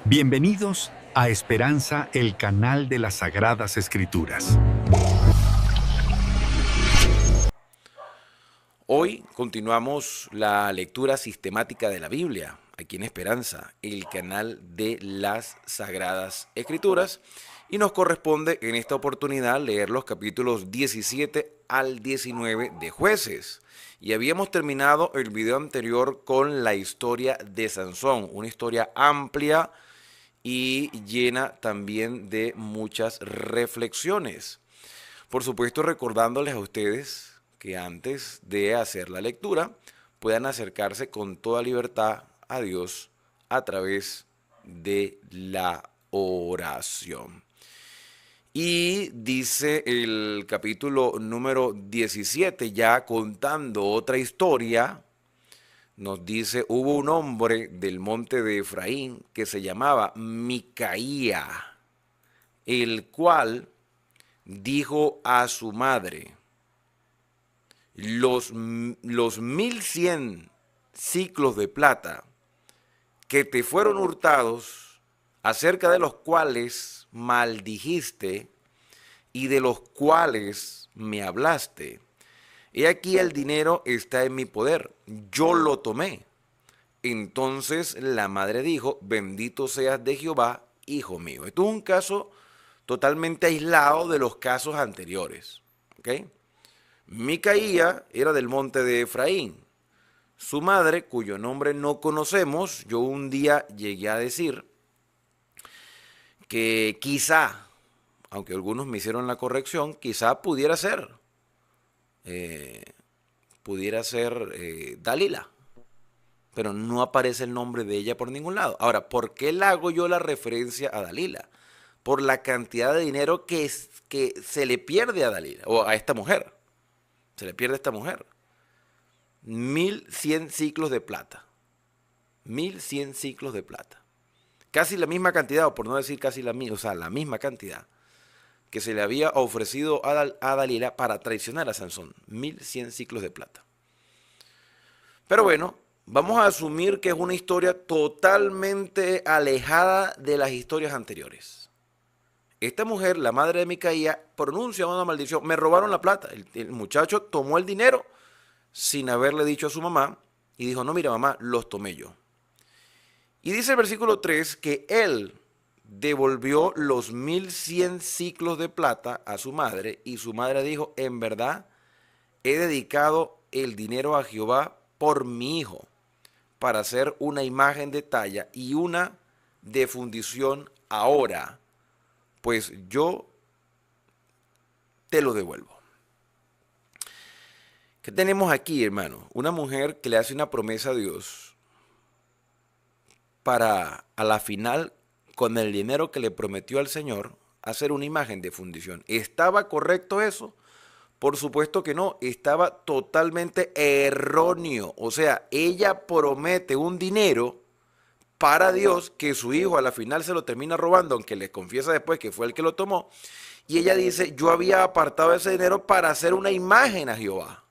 Bienvenidos a Esperanza, el canal de las Sagradas Escrituras. Hoy continuamos la lectura sistemática de la Biblia, aquí en Esperanza, el canal de las Sagradas Escrituras, y nos corresponde en esta oportunidad leer los capítulos 17 al 19 de Jueces. Y habíamos terminado el video anterior con la historia de Sansón, una historia amplia y llena también de muchas reflexiones. Por supuesto, recordándoles a ustedes que antes de hacer la lectura puedan acercarse con toda libertad a Dios a través de la oración. Y dice el capítulo número 17, ya contando otra historia, nos dice: hubo un hombre del monte de Efraín que se llamaba Micaía, el cual dijo a su madre: los 1100 ciclos de plata que te fueron hurtados, acerca de los cuales maldijiste y de los cuales me hablaste, he aquí el dinero está en mi poder, yo lo tomé. Entonces la madre dijo: bendito seas de Jehová, hijo mío. Esto es un caso totalmente aislado de los casos anteriores, ¿ok? Micaía era del monte de Efraín. Su madre, cuyo nombre no conocemos, yo un día llegué a decir que quizá, aunque algunos me hicieron la corrección, quizá pudiera ser Dalila, pero no aparece el nombre de ella por ningún lado. Ahora, ¿por qué le hago yo la referencia a Dalila? Por la cantidad de dinero que se le pierde a Dalila, o a esta mujer. Se le pierde a esta mujer. 1100 ciclos de plata. 1100 ciclos de plata. Casi la misma cantidad, o por no decir casi la misma, o sea, la misma cantidad que se le había ofrecido a Dalila para traicionar a Sansón. 1100 ciclos de plata. Pero bueno, vamos a asumir que es una historia totalmente alejada de las historias anteriores. Esta mujer, la madre de Micaía, pronuncia una maldición: me robaron la plata. El muchacho tomó el dinero sin haberle dicho a su mamá y dijo: no, mira mamá, los tomé yo. Y dice el versículo 3 que él devolvió los 1100 ciclos de plata a su madre, y su madre dijo: en verdad he dedicado el dinero a Jehová por mi hijo, para hacer una imagen de talla y una de fundición ahora, pues yo te lo devuelvo. ¿Qué tenemos aquí, hermano? Una mujer que le hace una promesa a Dios para, a la final, con el dinero que le prometió al Señor, hacer una imagen de fundición. ¿Estaba correcto eso? Por supuesto que no, estaba totalmente erróneo. O sea, ella promete un dinero para Dios que su hijo a la final se lo termina robando, aunque le confiesa después que fue el que lo tomó. Y ella dice: yo había apartado ese dinero para hacer una imagen a Jehová.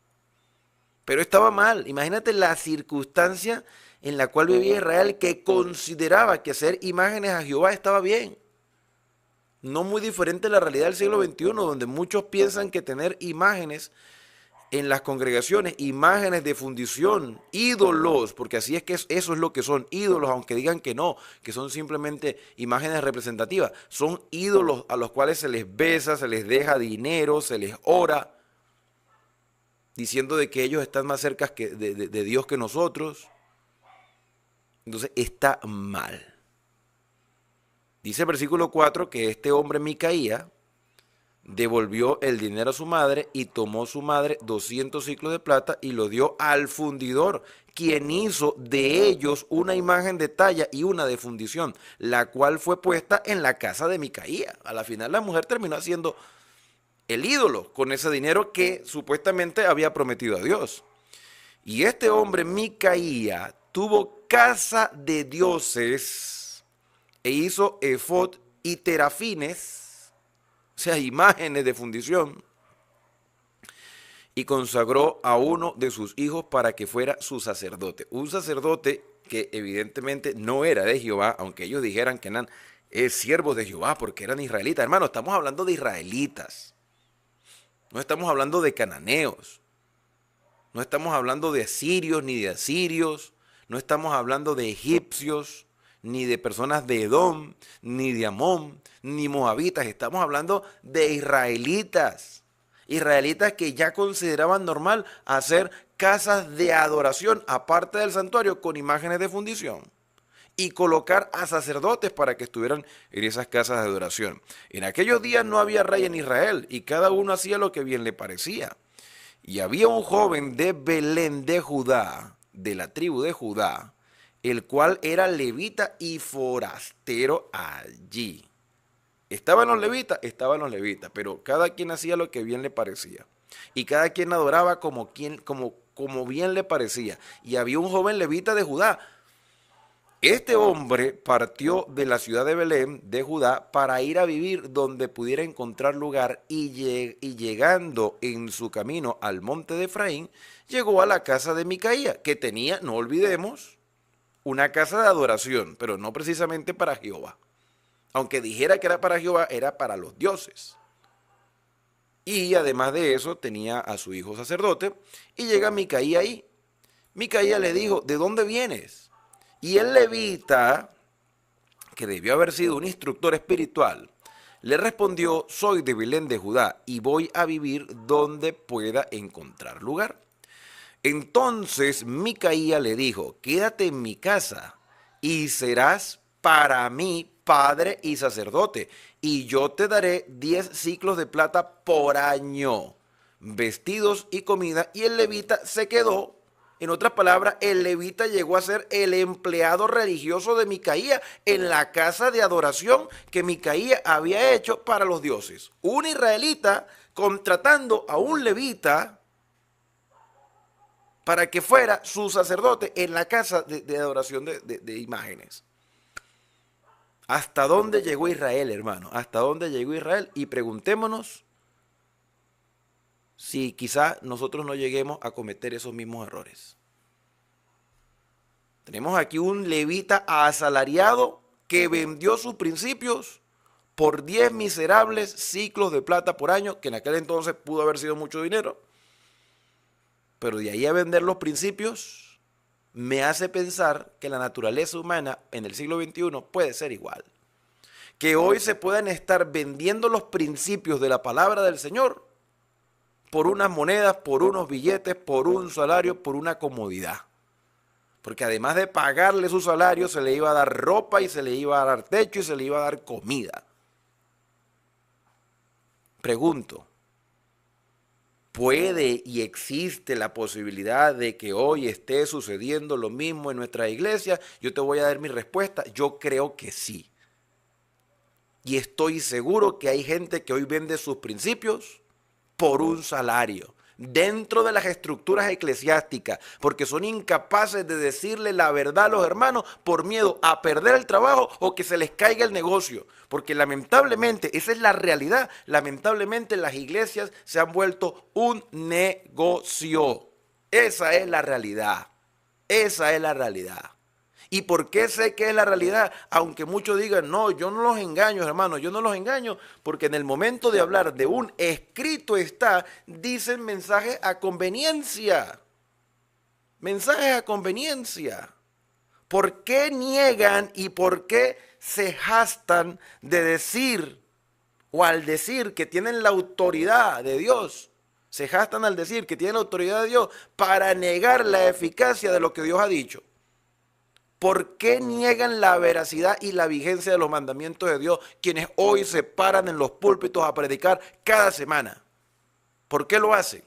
Pero estaba mal. Imagínate la circunstancia en la cual vivía Israel, que consideraba que hacer imágenes a Jehová estaba bien. No muy diferente a la realidad del siglo XXI, donde muchos piensan que tener imágenes en las congregaciones, imágenes de fundición, ídolos, porque así es que eso es lo que son ídolos, aunque digan que no, que son simplemente imágenes representativas. Son ídolos a los cuales se les besa, se les deja dinero, se les ora, diciendo de que ellos están más cerca de Dios que nosotros. Entonces está mal. Dice el versículo 4 que este hombre Micaía devolvió el dinero a su madre, y tomó su madre 200 ciclos de plata y lo dio al fundidor, quien hizo de ellos una imagen de talla y una de fundición, la cual fue puesta en la casa de Micaía. A la final la mujer terminó haciendo el ídolo con ese dinero que supuestamente había prometido a Dios. Y este hombre Micaía tuvo casa de dioses e hizo efod y terafines, o sea, imágenes de fundición, y consagró a uno de sus hijos para que fuera su sacerdote. Un sacerdote que evidentemente no era de Jehová, aunque ellos dijeran que eran siervos de Jehová porque eran israelitas. Hermano, estamos hablando de israelitas, no estamos hablando de cananeos, no estamos hablando de asirios ni de asirios, no estamos hablando de egipcios, ni de personas de Edom, ni de Amón, ni moabitas. Estamos hablando de israelitas. Israelitas que ya consideraban normal hacer casas de adoración aparte del santuario con imágenes de fundición y colocar a sacerdotes para que estuvieran en esas casas de adoración. En aquellos días no había rey en Israel y cada uno hacía lo que bien le parecía. Y había un joven de Belén de Judá, de la tribu de Judá, el cual era levita y forastero allí. Estaban los levitas, pero cada quien hacía lo que bien le parecía. Y cada quien adoraba como bien le parecía. Y había un joven levita de Judá. Este hombre partió de la ciudad de Belén, de Judá, para ir a vivir donde pudiera encontrar lugar y llegando en su camino al monte de Efraín, llegó a la casa de Micaía, que tenía, no olvidemos, una casa de adoración, pero no precisamente para Jehová. Aunque dijera que era para Jehová, era para los dioses. Y además de eso, tenía a su hijo sacerdote, y llega Micaía ahí. Micaía le dijo, ¿de dónde vienes? Y el levita, que debió haber sido un instructor espiritual, le respondió, soy de Belén de Judá y voy a vivir donde pueda encontrar lugar. Entonces Micaía le dijo, quédate en mi casa y serás para mí padre y sacerdote, y yo te daré 10 ciclos de plata por año, vestidos y comida. Y el levita se quedó. En otras palabras, el levita llegó a ser el empleado religioso de Micaía en la casa de adoración que Micaía había hecho para los dioses. Un israelita contratando a un levita para que fuera su sacerdote en la casa de adoración de imágenes. ¿Hasta dónde llegó Israel, hermano? ¿Hasta dónde llegó Israel? Y preguntémonos si quizá nosotros no lleguemos a cometer esos mismos errores. Tenemos aquí un levita asalariado que vendió sus principios por 10 miserables ciclos de plata por año, que en aquel entonces pudo haber sido mucho dinero. Pero de ahí a vender los principios, me hace pensar que la naturaleza humana en el siglo XXI puede ser igual. Que hoy se puedan estar vendiendo los principios de la palabra del Señor por unas monedas, por unos billetes, por un salario, por una comodidad. Porque además de pagarle su salario, se le iba a dar ropa y se le iba a dar techo y se le iba a dar comida. Pregunto, ¿puede y existe la posibilidad de que hoy esté sucediendo lo mismo en nuestra iglesia? Yo te voy a dar mi respuesta. Yo creo que sí. Y estoy seguro que hay gente que hoy vende sus principios por un salario, dentro de las estructuras eclesiásticas, porque son incapaces de decirle la verdad a los hermanos por miedo a perder el trabajo o que se les caiga el negocio. Porque lamentablemente, esa es la realidad, lamentablemente las iglesias se han vuelto un negocio. Esa es la realidad, esa es la realidad. ¿Y por qué sé que es la realidad? Aunque muchos digan, no, yo no los engaño, hermano, yo no los engaño, porque en el momento de hablar de un escrito está, dicen mensajes a conveniencia. Mensajes a conveniencia. ¿Por qué niegan y por qué se jactan de decir, o al decir que tienen la autoridad de Dios, se jactan al decir que tienen la autoridad de Dios para negar la eficacia de lo que Dios ha dicho? ¿Por qué niegan la veracidad y la vigencia de los mandamientos de Dios quienes hoy se paran en los púlpitos a predicar cada semana? ¿Por qué lo hacen?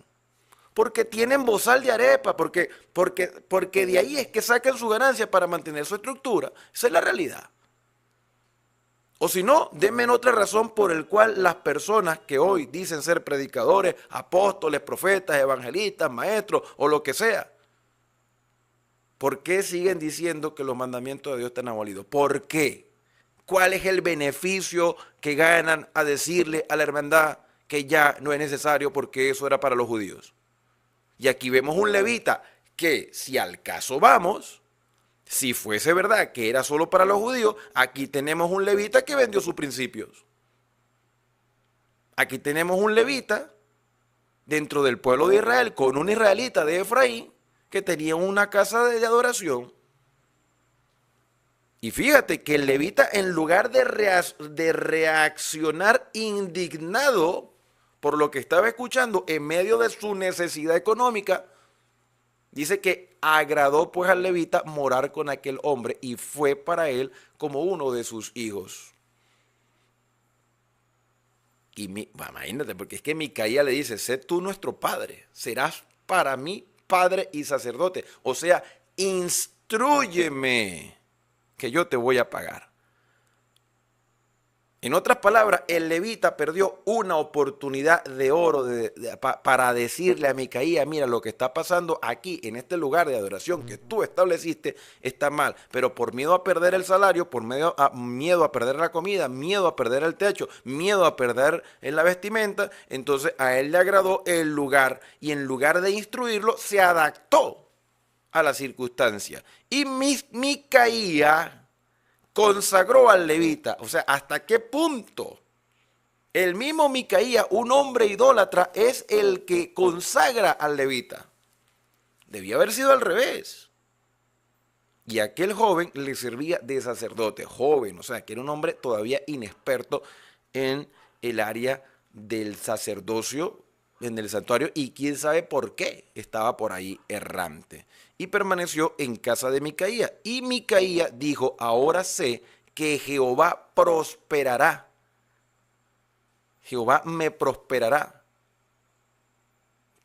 Porque tienen bozal de arepa, porque de ahí es que sacan su ganancia para mantener su estructura. Esa es la realidad. O si no, denme otra razón por el cual las personas que hoy dicen ser predicadores, apóstoles, profetas, evangelistas, maestros o lo que sea, ¿por qué siguen diciendo que los mandamientos de Dios están abolidos? ¿Por qué? ¿Cuál es el beneficio que ganan a decirle a la hermandad que ya no es necesario porque eso era para los judíos? Y aquí vemos un levita que, si al caso vamos, Si fuese verdad que era solo para los judíos, aquí tenemos un levita que vendió sus principios. Aquí tenemos un levita dentro del pueblo de Israel con un israelita de Efraín que tenía una casa de adoración. Y fíjate que el levita, en lugar de reaccionar indignado por lo que estaba escuchando en medio de su necesidad económica, dice que agradó pues al levita morar con aquel hombre y fue para él como uno de sus hijos. Y imagínate, porque es que Micaía le dice, sé tú nuestro padre, serás para mí padre y sacerdote. O sea, instrúyeme que yo te voy a pagar. En otras palabras, el levita perdió una oportunidad de oro para decirle a Micaía, mira, lo que está pasando aquí, en este lugar de adoración que tú estableciste, está mal. Pero por miedo a perder el salario, por miedo a perder la comida, miedo a perder el techo, miedo a perder la vestimenta, entonces a él le agradó el lugar y en lugar de instruirlo, se adaptó a la circunstancia. Y Micaía consagró al levita. O sea, ¿hasta qué punto? El mismo Micaía, un hombre idólatra, es el que consagra al levita. Debía haber sido al revés. Y aquel joven le servía de sacerdote, joven, o sea, que era un hombre todavía inexperto en el área del sacerdocio, en el santuario, y quién sabe por qué estaba por ahí errante. Y permaneció en casa de Micaía. Y Micaía dijo, ahora sé que Jehová prosperará. Jehová me prosperará,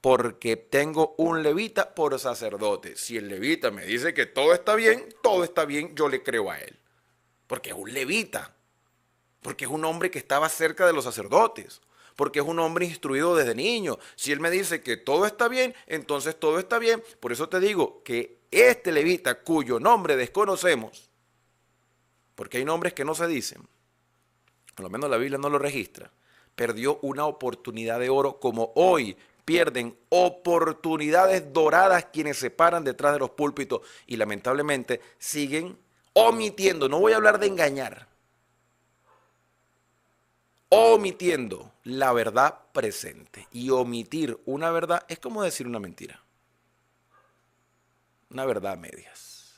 porque tengo un levita por sacerdote. Si el levita me dice que todo está bien, yo le creo a él. Porque es un levita, porque es un hombre que estaba cerca de los sacerdotes, porque es un hombre instruido desde niño. Si él me dice que todo está bien, entonces todo está bien. Por eso te digo que este levita, cuyo nombre desconocemos, porque hay nombres que no se dicen, por lo menos la Biblia no lo registra, perdió una oportunidad de oro como hoy pierden oportunidades doradas quienes se paran detrás de los púlpitos y lamentablemente siguen omitiendo, no voy a hablar de engañar, omitiendo la verdad presente. Y omitir una verdad es como decir una mentira, una verdad a medias.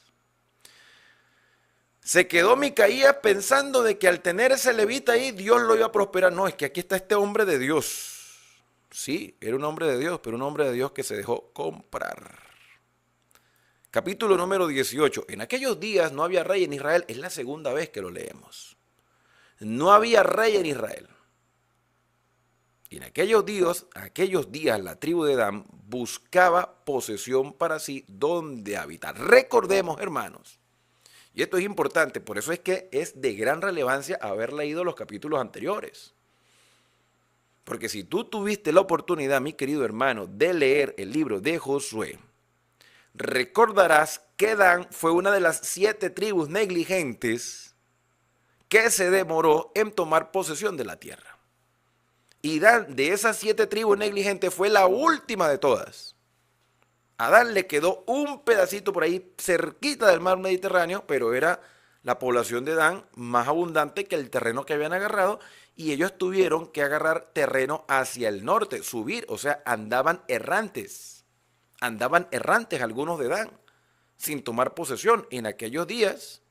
Se quedó Micaías pensando de que al tener ese levita ahí, Dios lo iba a prosperar. No, es que aquí está este hombre de Dios. Sí, era un hombre de Dios, pero un hombre de Dios que se dejó comprar. Capítulo número 18. En aquellos días no había rey en Israel. Es la segunda vez que lo leemos. No había rey en Israel. Y en aquellos días la tribu de Dan buscaba posesión para sí donde habitar. Recordemos, hermanos, y esto es importante, por eso es que es de gran relevancia haber leído los capítulos anteriores. Porque si tú tuviste la oportunidad, mi querido hermano, de leer el libro de Josué, recordarás que Dan fue una de las 7 tribus negligentes que se demoró en tomar posesión de la tierra. Y Dan, de esas 7 tribus negligentes, fue la última de todas. A Dan le quedó un pedacito por ahí cerquita del mar Mediterráneo, pero era la población de Dan más abundante que el terreno que habían agarrado y ellos tuvieron que agarrar terreno hacia el norte, subir, o sea, andaban errantes algunos de Dan sin tomar posesión. En aquellos días,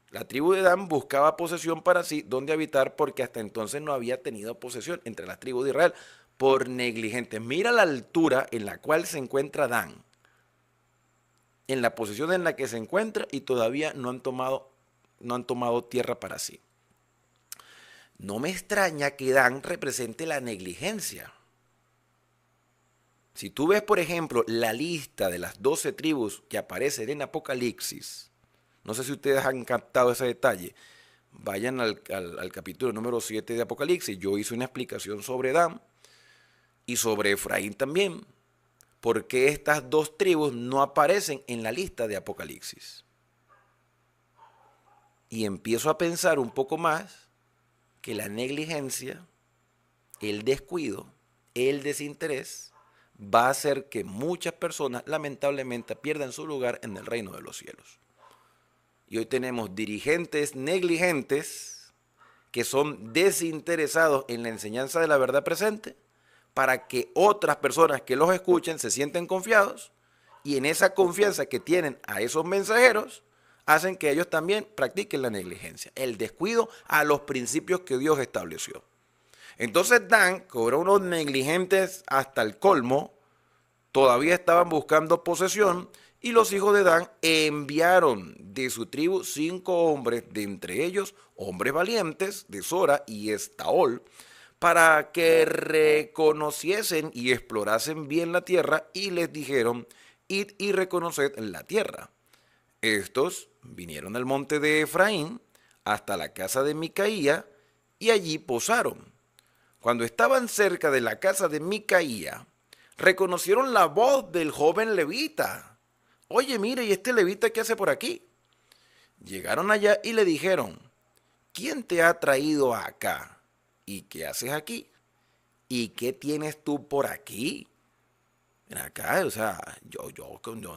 la tribu de Dan buscaba posesión para sí, donde habitar, porque hasta entonces no había tenido posesión entre las tribus de Israel por negligentes. Mira la altura en la cual se encuentra Dan, en la posición en la que se encuentra y todavía no han tomado tierra para sí. No me extraña que Dan represente la negligencia. Si tú ves, por ejemplo, la lista de las 12 tribus que aparecen en Apocalipsis, no sé si ustedes han captado ese detalle, vayan al capítulo número 7 de Apocalipsis. Yo hice una explicación sobre Dan y sobre Efraín también, porque estas 2 tribus no aparecen en la lista de Apocalipsis. Y empiezo a pensar un poco más que la negligencia, el descuido, el desinterés va a hacer que muchas personas lamentablemente pierdan su lugar en el reino de los cielos. y hoy tenemos dirigentes negligentes que son desinteresados en la enseñanza de la verdad presente para que otras personas que los escuchen se sienten confiados y en esa confianza que tienen a esos mensajeros hacen que ellos también practiquen la negligencia, el descuido a los principios que Dios estableció. Entonces Dan, que eran unos negligentes hasta el colmo, todavía estaban buscando posesión y los hijos de Dan enviaron de su tribu 5 hombres, de entre ellos hombres valientes de Sora y Estaol, para que reconociesen y explorasen bien la tierra y les dijeron, id y reconoced la tierra. Estos vinieron al monte de Efraín hasta la casa de Micaía y allí posaron. Cuando estaban cerca de la casa de Micaía, reconocieron la voz del joven levita. Oye, mire, ¿y este levita qué hace por aquí? Llegaron allá y le dijeron, ¿quién te ha traído acá? ¿Y qué haces aquí? ¿Y qué tienes tú por aquí? Ven acá, o sea,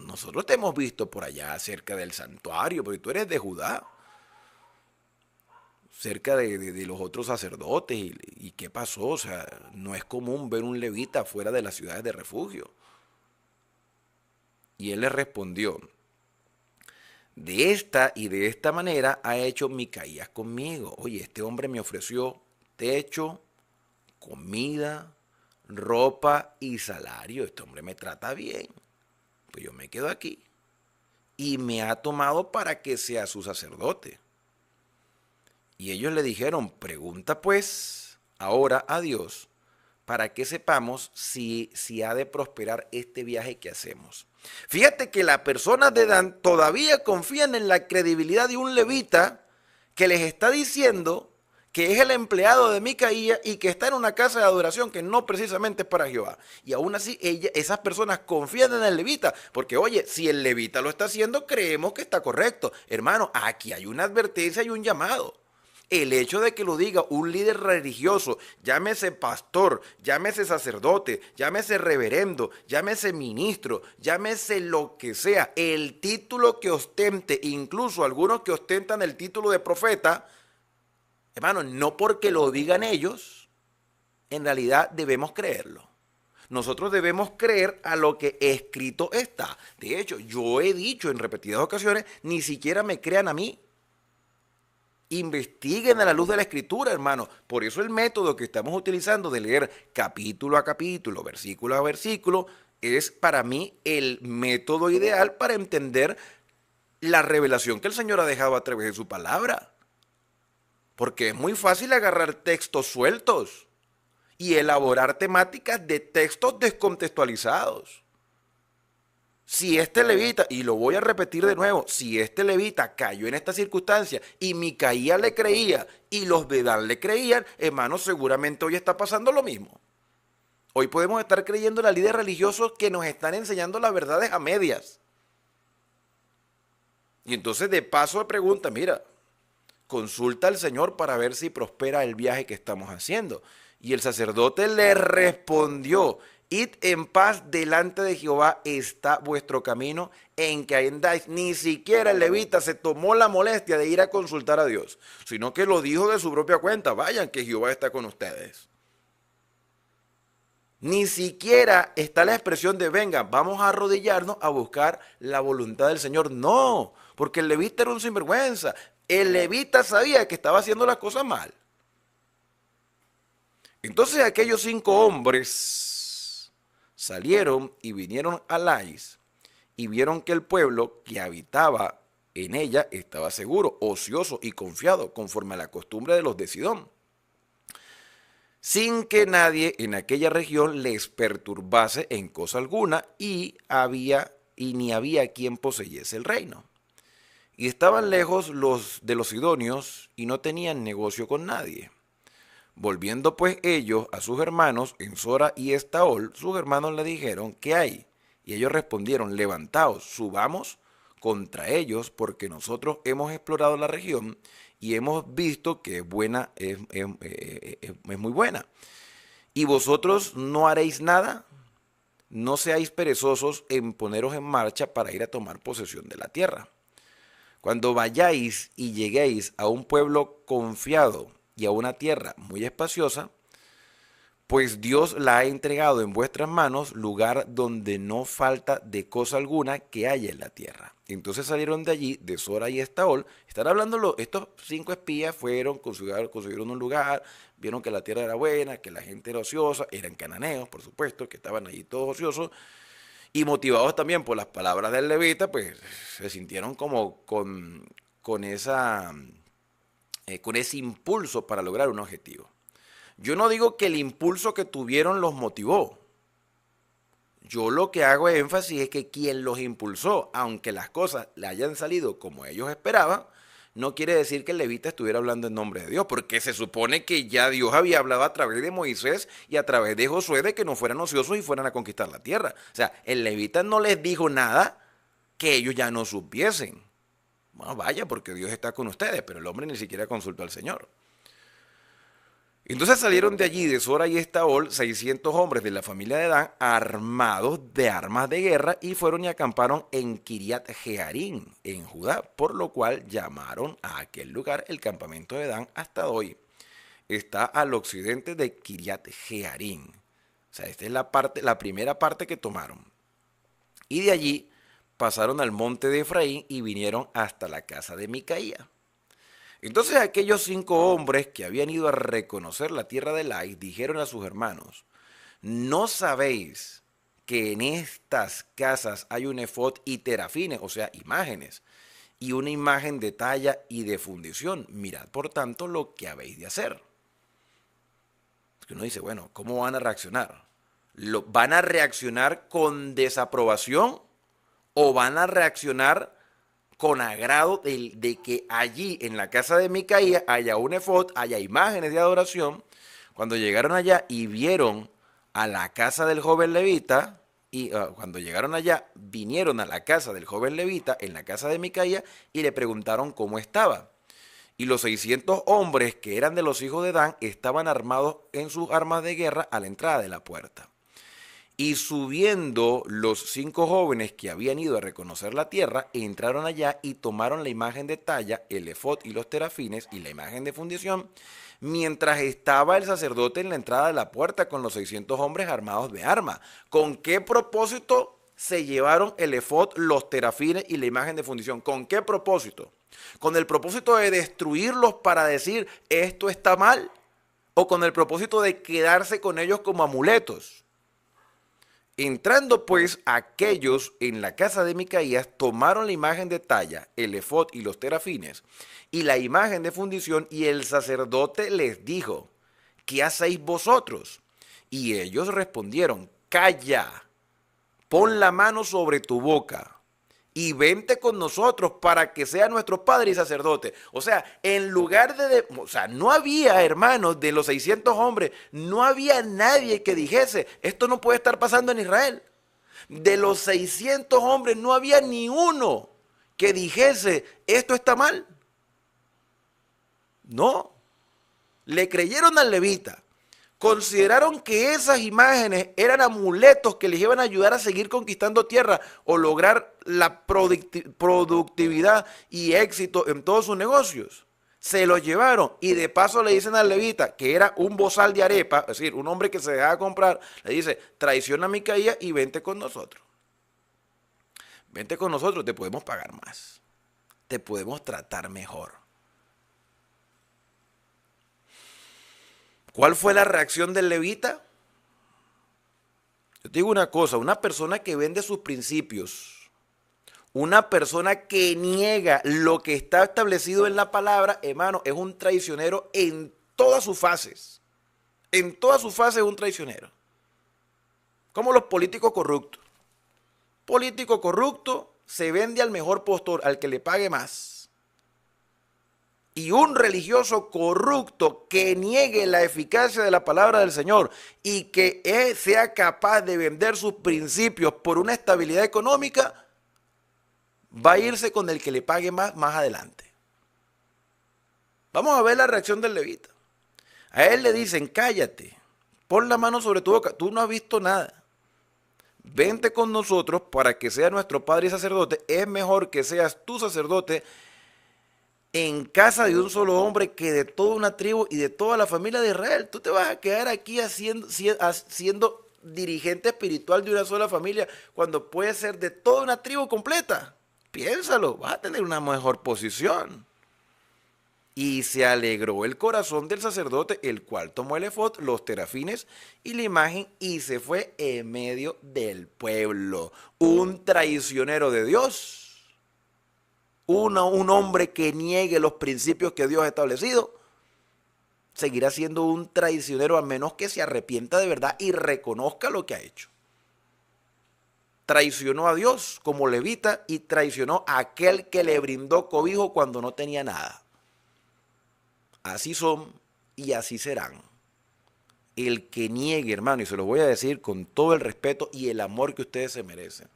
nosotros te hemos visto por allá cerca del santuario, porque tú eres de Judá, cerca de los otros sacerdotes, y qué pasó, o sea, no es común ver un levita fuera de las ciudades de refugio. Y él le respondió, de esta y de esta manera ha hecho Micaías conmigo. Oye, este hombre me ofreció techo, comida, ropa y salario. Este hombre me trata bien. Pues yo me quedo aquí. Y me ha tomado para que sea su sacerdote. Y ellos le dijeron, pregunta pues ahora a Dios para que sepamos si ha de prosperar este viaje que hacemos. Fíjate que las personas de Dan todavía confían en la credibilidad de un levita que les está diciendo que es el empleado de Micaía y que está en una casa de adoración que no precisamente es para Jehová. Y aún así esas personas confían en el levita, porque oye, si el levita lo está haciendo, creemos que está correcto. Hermano, aquí hay una advertencia y un llamado. El hecho de que lo diga un líder religioso, llámese pastor, llámese sacerdote, llámese reverendo, llámese ministro, llámese lo que sea, el título que ostente, incluso algunos que ostentan el título de profeta, hermano, no porque lo digan ellos, en realidad debemos creerlo. Nosotros debemos creer a lo que escrito está. De hecho, yo he dicho en repetidas ocasiones, ni siquiera me crean a mí. Investiguen a la luz de la escritura, hermano. Por eso el método que estamos utilizando de leer capítulo a capítulo, versículo a versículo, es para mí el método ideal para entender la revelación que el Señor ha dejado a través de su palabra. Porque es muy fácil agarrar textos sueltos y elaborar temáticas de textos descontextualizados. Si este levita, y lo voy a repetir de nuevo, si este levita cayó en esta circunstancia y Micaía le creía y los de Dan le creían, hermano, seguramente hoy está pasando lo mismo. Hoy podemos estar creyendo en los líderes religiosos que nos están enseñando las verdades a medias. Y entonces de paso de pregunta, mira, consulta al Señor para ver si prospera el viaje que estamos haciendo. Y el sacerdote le respondió, id en paz delante de Jehová está vuestro camino en que andáis. Ni siquiera el levita se tomó la molestia de ir a consultar a Dios, sino que lo dijo de su propia cuenta, vayan que Jehová está con ustedes. Ni siquiera está la expresión de venga, vamos a arrodillarnos a buscar la voluntad del Señor. No, porque el levita era un sinvergüenza. El levita sabía que estaba haciendo las cosas mal. Entonces aquellos 5 hombres salieron y vinieron a Lais y vieron que el pueblo que habitaba en ella estaba seguro, ocioso y confiado, conforme a la costumbre de los de Sidón, sin que nadie en aquella región les perturbase en cosa alguna y ni había quien poseyese el reino. Y estaban lejos los de los sidonios y no tenían negocio con nadie. Volviendo pues ellos a sus hermanos en Sora y Estaol, sus hermanos le dijeron, ¿qué hay? Y ellos respondieron, levantaos, subamos contra ellos, porque nosotros hemos explorado la región y hemos visto que es buena, es muy buena. Y vosotros no haréis nada, no seáis perezosos en poneros en marcha para ir a tomar posesión de la tierra. cuando vayáis y lleguéis a un pueblo confiado y a una tierra muy espaciosa, pues Dios la ha entregado en vuestras manos, lugar donde no falta de cosa alguna que haya en la tierra. Entonces salieron de allí, de Sora y Estaol. Están hablando, estos 5 espías fueron, consiguieron un lugar, vieron que la tierra era buena, que la gente era ociosa, eran cananeos, por supuesto, que estaban allí todos ociosos, y motivados también por las palabras del levita, pues se sintieron como con con ese impulso para lograr un objetivo. Yo no digo que el impulso que tuvieron los motivó. Yo lo que hago énfasis es que quien los impulsó, aunque las cosas le hayan salido como ellos esperaban, no quiere decir que el levita estuviera hablando en nombre de Dios, porque se supone que ya Dios había hablado a través de Moisés y a través de Josué de que no fueran ociosos y fueran a conquistar la tierra. O sea, el levita no les dijo nada que ellos ya no supiesen. Bueno, vaya, porque Dios está con ustedes, pero el hombre ni siquiera consultó al Señor. Entonces salieron de allí, de Sora y Estaol, 600 hombres de la familia de Dan, armados de armas de guerra, y fueron y acamparon en Kiriat Jearim, en Judá, por lo cual llamaron a aquel lugar el campamento de Dan hasta hoy. Está al occidente de Kiriat Jearim. O sea, esta es la primera parte que tomaron. Y de allí pasaron al monte de Efraín y vinieron hasta la casa de Micaía. Entonces aquellos 5 hombres que habían ido a reconocer la tierra de Lais dijeron a sus hermanos: ¿no sabéis que en estas casas hay un efod y terafines, o sea, imágenes, y una imagen de talla y de fundición? Mirad, por tanto, lo que habéis de hacer. Es que uno dice, bueno, ¿cómo van a reaccionar? ¿Van a reaccionar con desaprobación o van a reaccionar con agrado de que allí en la casa de Micaía haya un efod, haya imágenes de adoración? Cuando llegaron allá y vieron a la casa del joven levita, y cuando llegaron allá, vinieron a la casa del joven levita, en la casa de Micaía, y le preguntaron cómo estaba. Y los 600 hombres que eran de los hijos de Dan estaban armados en sus armas de guerra a la entrada de la puerta. Y subiendo los 5 jóvenes que habían ido a reconocer la tierra, entraron allá y tomaron la imagen de talla, el efod y los terafines y la imagen de fundición, mientras estaba el sacerdote en la entrada de la puerta con los 600 hombres armados de armas. ¿Con qué propósito se llevaron el efod, los terafines y la imagen de fundición? ¿Con qué propósito? ¿Con el propósito de destruirlos para decir esto está mal? ¿O con el propósito de quedarse con ellos como amuletos? Entrando pues aquellos en la casa de Micaías, tomaron la imagen de talla, el efod y los terafines, y la imagen de fundición, y el sacerdote les dijo: ¿qué hacéis vosotros? Y ellos respondieron: calla, pon la mano sobre tu boca y vente con nosotros para que sea nuestro padre y sacerdote. O sea, en lugar no había, hermanos, de los 600 hombres, no había nadie que dijese, esto no puede estar pasando en Israel. De los 600 hombres no había ni uno que dijese, esto está mal. No, le creyeron al levita. Consideraron que esas imágenes eran amuletos que les iban a ayudar a seguir conquistando tierra o lograr la productividad y éxito en todos sus negocios. Se los llevaron y de paso le dicen al levita, que era un bozal de arepa, es decir, un hombre que se dejaba comprar, le dice: traiciona a Micaía y vente con nosotros. Vente con nosotros, te podemos pagar más, te podemos tratar mejor. ¿Cuál fue la reacción del levita? Yo te digo una cosa, una persona que vende sus principios, una persona que niega lo que está establecido en la palabra, hermano, es un traicionero en todas sus fases. En todas sus fases es un traicionero. Como los políticos corruptos. Político corrupto se vende al mejor postor, al que le pague más. Y un religioso corrupto que niegue la eficacia de la palabra del Señor y que sea capaz de vender sus principios por una estabilidad económica, va a irse con el que le pague más adelante. Vamos a ver la reacción del levita. A él le dicen: cállate, pon la mano sobre tu boca, tú no has visto nada. Vente con nosotros para que sea nuestro padre y sacerdote. Es mejor que seas tu sacerdote en casa de un solo hombre que de toda una tribu y de toda la familia de Israel. Tú te vas a quedar aquí siendo dirigente espiritual de una sola familia cuando puedes ser de toda una tribu completa. Piénsalo, vas a tener una mejor posición. Y se alegró el corazón del sacerdote, el cual tomó el efod, los terafines y la imagen y se fue en medio del pueblo. Un traicionero de Dios, un hombre que niegue los principios que Dios ha establecido, seguirá siendo un traicionero a menos que se arrepienta de verdad y reconozca lo que ha hecho. Traicionó a Dios como levita y traicionó a aquel que le brindó cobijo cuando no tenía nada. Así son y así serán. El que niegue, hermano, y se lo voy a decir con todo el respeto y el amor que ustedes se merecen,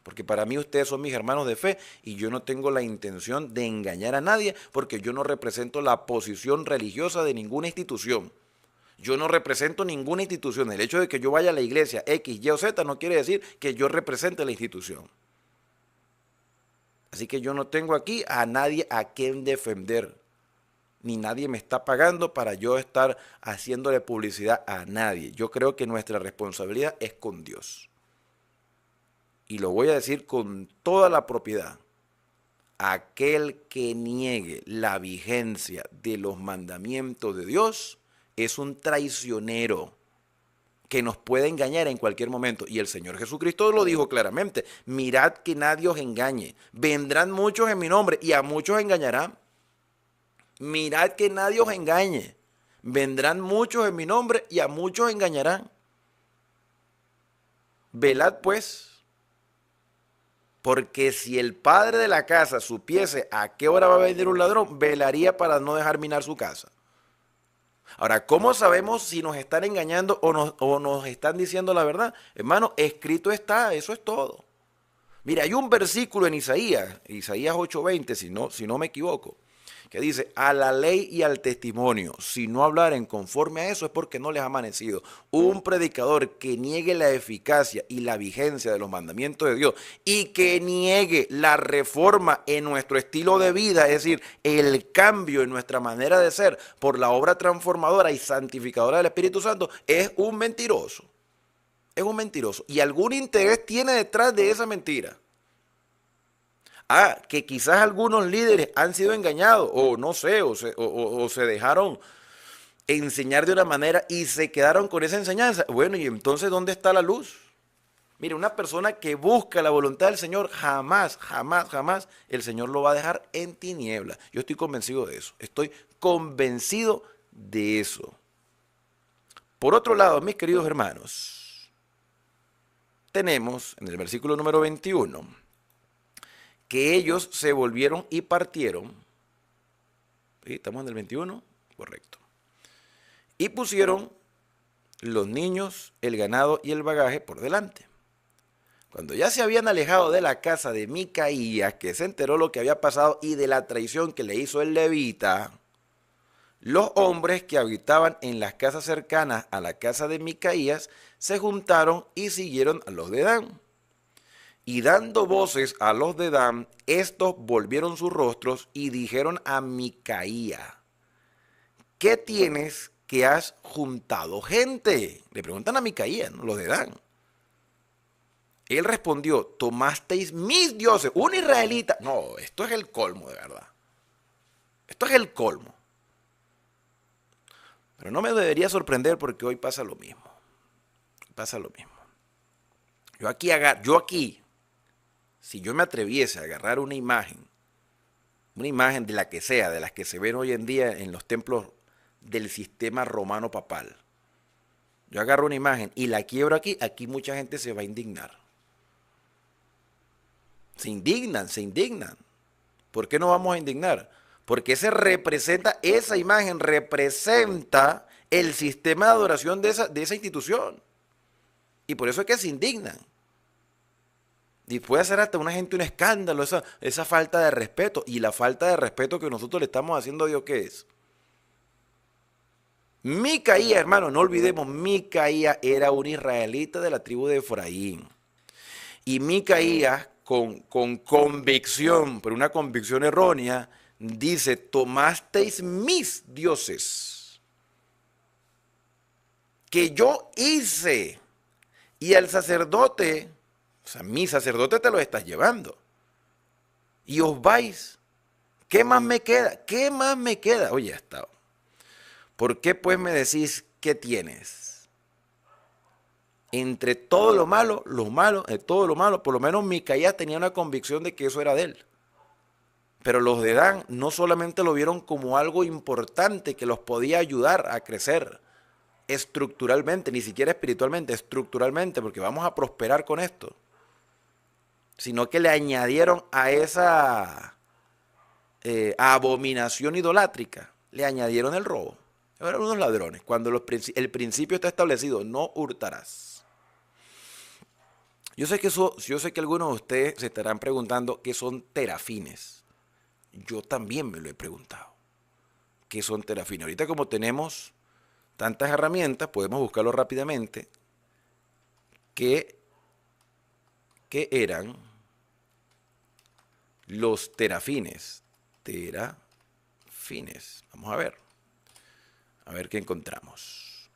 porque para mí ustedes son mis hermanos de fe y yo no tengo la intención de engañar a nadie porque yo no represento la posición religiosa de ninguna institución. Yo no represento ninguna institución. El hecho de que yo vaya a la iglesia X, Y o Z no quiere decir que yo represente la institución. Así que yo no tengo aquí a nadie a quien defender. Ni nadie me está pagando para yo estar haciéndole publicidad a nadie. Yo creo que nuestra responsabilidad es con Dios. Y lo voy a decir con toda la propiedad. Aquel que niegue la vigencia de los mandamientos de Dios es un traicionero que nos puede engañar en cualquier momento. Y el Señor Jesucristo lo dijo claramente: mirad que nadie os engañe. Vendrán muchos en mi nombre y a muchos engañarán. Mirad que nadie os engañe. Vendrán muchos en mi nombre y a muchos engañarán. Velad pues, porque si el padre de la casa supiese a qué hora va a venir un ladrón, velaría para no dejar minar su casa. Ahora, ¿cómo sabemos si nos están engañando o nos están diciendo la verdad? Hermano, escrito está, eso es todo. Mira, hay un versículo en Isaías 8:20, si no me equivoco, que dice: a la ley y al testimonio, si no hablaren conforme a eso es porque no les ha amanecido. Un predicador que niegue la eficacia y la vigencia de los mandamientos de Dios y que niegue la reforma en nuestro estilo de vida, es decir, el cambio en nuestra manera de ser por la obra transformadora y santificadora del Espíritu Santo, es un mentiroso. Es un mentiroso. Y algún interés tiene detrás de esa mentira. Que quizás algunos líderes han sido engañados, o no sé, o se dejaron enseñar de una manera y se quedaron con esa enseñanza. Bueno, y entonces, ¿dónde está la luz? Mire, una persona que busca la voluntad del Señor, jamás el Señor lo va a dejar en tinieblas. Yo estoy convencido de eso. Estoy convencido de eso. Por otro lado, mis queridos hermanos, tenemos en el versículo número 21... que ellos se volvieron y partieron. ¿Sí? ¿Estamos en el 21? Correcto. Y pusieron los niños, el ganado y el bagaje por delante. Cuando ya se habían alejado de la casa de Micaías, que se enteró lo que había pasado y de la traición que le hizo el levita, los hombres que habitaban en las casas cercanas a la casa de Micaías se juntaron y siguieron a los de Dan. Y dando voces a los de Dan, estos volvieron sus rostros y dijeron a Micaía: ¿qué tienes que has juntado gente? Le preguntan a Micaía, ¿no? Los de Dan. Él respondió: tomasteis mis dioses, un israelita. No, esto es el colmo, de verdad. Esto es el colmo. Pero no me debería sorprender porque hoy pasa lo mismo. Pasa lo mismo. Yo aquí, si yo me atreviese a agarrar una imagen de la que sea, de las que se ven hoy en día en los templos del sistema romano papal, yo agarro una imagen y la quiebro aquí mucha gente se va a indignar. Se indignan. ¿Por qué no vamos a indignar? Porque esa imagen representa el sistema de adoración de esa institución. Y por eso es que se indignan. Y puede hacer hasta una gente un escándalo, esa falta de respeto. Y la falta de respeto que nosotros le estamos haciendo a Dios, ¿qué es? Micaía, hermano, no olvidemos, Micaía era un israelita de la tribu de Efraín. Y Micaía, con convicción, pero una convicción errónea, dice, tomasteis mis dioses, que yo hice, y el sacerdote, o sea, mi sacerdote te lo estás llevando, y os vais. ¿Qué más me queda? ¿Qué más me queda? Oye, hasta, ¿por qué pues me decís que tienes? Entre todo lo malo, de todo lo malo, por lo menos Micaías tenía una convicción de que eso era de él. Pero los de Dan no solamente lo vieron como algo importante que los podía ayudar a crecer estructuralmente, ni siquiera espiritualmente, estructuralmente, porque vamos a prosperar con esto, sino que le añadieron a esa abominación idolátrica, le añadieron el robo. Eran unos ladrones, cuando el principio está establecido, no hurtarás. Yo sé que algunos de ustedes se estarán preguntando qué son terafines. Yo también me lo he preguntado. ¿Qué son terafines? Ahorita como tenemos tantas herramientas, podemos buscarlo rápidamente. ¿Qué eran los terafines? Terafines. Vamos a ver qué encontramos.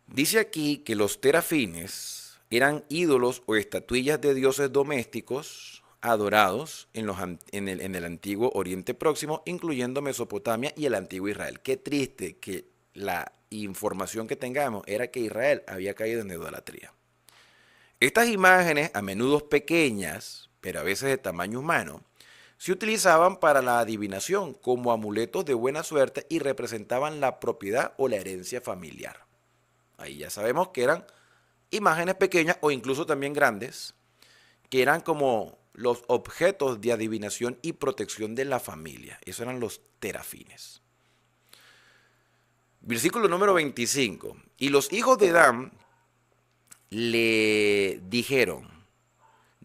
Dice aquí que los terafines eran ídolos o estatuillas de dioses domésticos adorados en el antiguo Oriente Próximo, incluyendo Mesopotamia y el antiguo Israel. Qué triste que la información que tengamos era que Israel había caído en idolatría. Estas imágenes, a menudo pequeñas, pero a veces de tamaño humano, se utilizaban para la adivinación como amuletos de buena suerte y representaban la propiedad o la herencia familiar. Ahí ya sabemos que eran imágenes pequeñas o incluso también grandes, que eran como los objetos de adivinación y protección de la familia. Esos eran los terafines. Versículo número 25. Y los hijos de Dan le dijeron: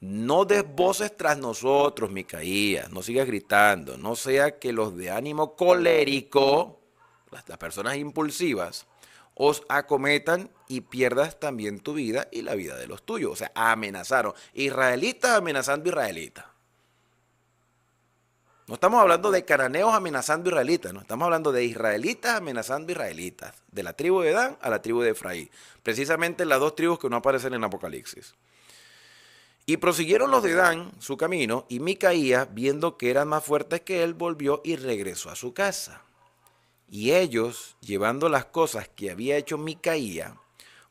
no des voces tras nosotros, Micaías, no sigas gritando, no sea que los de ánimo colérico, las personas impulsivas, os acometan y pierdas también tu vida y la vida de los tuyos. O sea, amenazaron. Israelitas amenazando israelitas. No estamos hablando de cananeos amenazando israelitas, no, estamos hablando de israelitas amenazando israelitas, de la tribu de Dan a la tribu de Efraín, precisamente las dos tribus que no aparecen en Apocalipsis. Y prosiguieron los de Dan su camino, y Micaías, viendo que eran más fuertes que él, volvió y regresó a su casa. Y ellos, llevando las cosas que había hecho Micaías,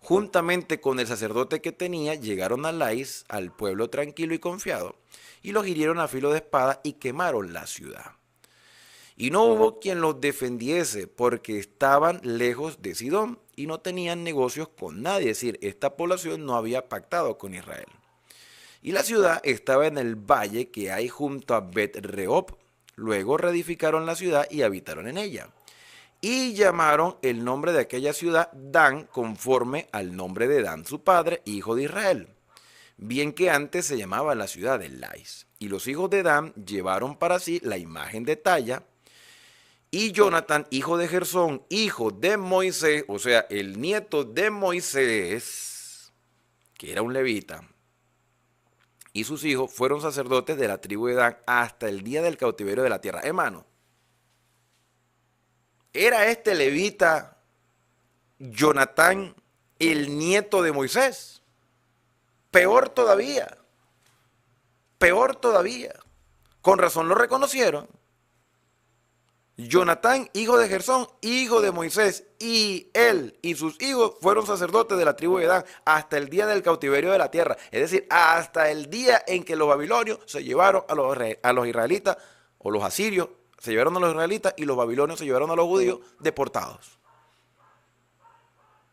juntamente con el sacerdote que tenía, llegaron a Lais, al pueblo tranquilo y confiado, y los hirieron a filo de espada y quemaron la ciudad. Y no hubo quien los defendiese, porque estaban lejos de Sidón y no tenían negocios con nadie. Es decir, esta población no había pactado con Israel. Y la ciudad estaba en el valle que hay junto a Bet-Rehob. Luego reedificaron la ciudad y habitaron en ella. Y llamaron el nombre de aquella ciudad Dan, conforme al nombre de Dan, su padre, hijo de Israel. Bien que antes se llamaba la ciudad de Lais. Y los hijos de Dan llevaron para sí la imagen de talla. Y Jonatán, hijo de Gersón, hijo de Moisés, o sea, el nieto de Moisés, que era un levita, y sus hijos fueron sacerdotes de la tribu de Dan hasta el día del cautiverio de la tierra. Hermano, ¿era este levita Jonatán el nieto de Moisés? Peor todavía. Peor todavía. Con razón lo reconocieron. Jonatán, hijo de Gersón, hijo de Moisés, y él y sus hijos fueron sacerdotes de la tribu de Dan hasta el día del cautiverio de la tierra. Es decir, hasta el día en que los babilonios se llevaron a los israelitas, o los asirios se llevaron a los israelitas, y los babilonios se llevaron a los judíos deportados.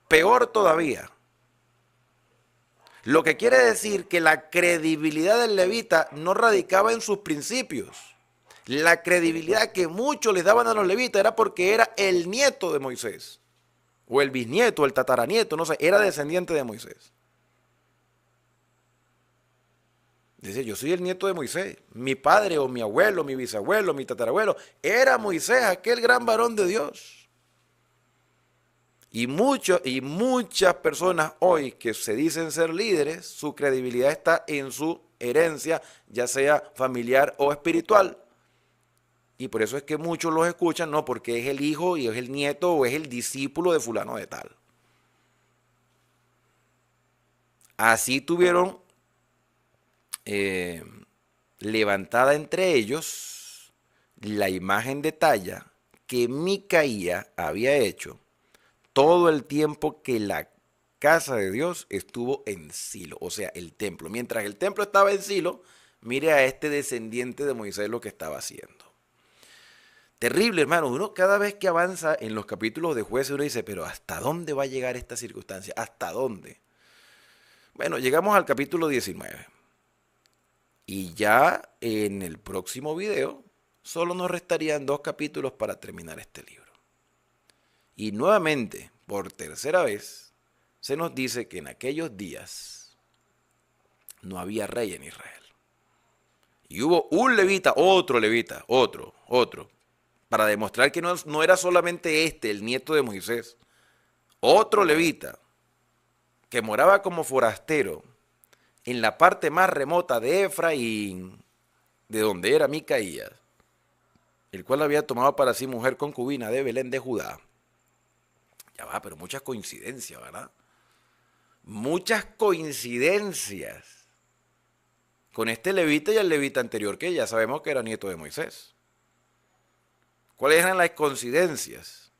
Peor todavía. Lo que quiere decir que la credibilidad del levita no radicaba en sus principios. La credibilidad que muchos les daban a los levitas era porque era el nieto de Moisés, o el bisnieto, o el tataranieto, no sé, era descendiente de Moisés. Dice, yo soy el nieto de Moisés, mi padre o mi abuelo, mi bisabuelo, mi tatarabuelo, era Moisés, aquel gran varón de Dios. Y muchas personas hoy que se dicen ser líderes, su credibilidad está en su herencia, ya sea familiar o espiritual. Y por eso es que muchos los escuchan, no, porque es el hijo y es el nieto o es el discípulo de fulano de tal. Así tuvieron levantada entre ellos la imagen de talla que Micaía había hecho todo el tiempo que la casa de Dios estuvo en Silo, o sea, el templo. Mientras el templo estaba en Silo, mire a este descendiente de Moisés lo que estaba haciendo. Terrible, hermano. Uno cada vez que avanza en los capítulos de Jueces, uno dice, pero ¿hasta dónde va a llegar esta circunstancia? ¿Hasta dónde? Bueno, llegamos al capítulo 19. Y ya en el próximo video, solo nos restarían 2 capítulos para terminar este libro. Y nuevamente, por tercera vez, se nos dice que en aquellos días no había rey en Israel. Y hubo un levita, otro, para demostrar que no era solamente el nieto de Moisés, otro levita, que moraba como forastero en la parte más remota de Efraín, de donde era Micaías, el cual había tomado para sí mujer concubina de Belén de Judá. Ya va, pero muchas coincidencias, ¿verdad? Muchas coincidencias con este levita y el levita anterior, que ya sabemos que era nieto de Moisés. ¿Cuáles eran las coincidencias?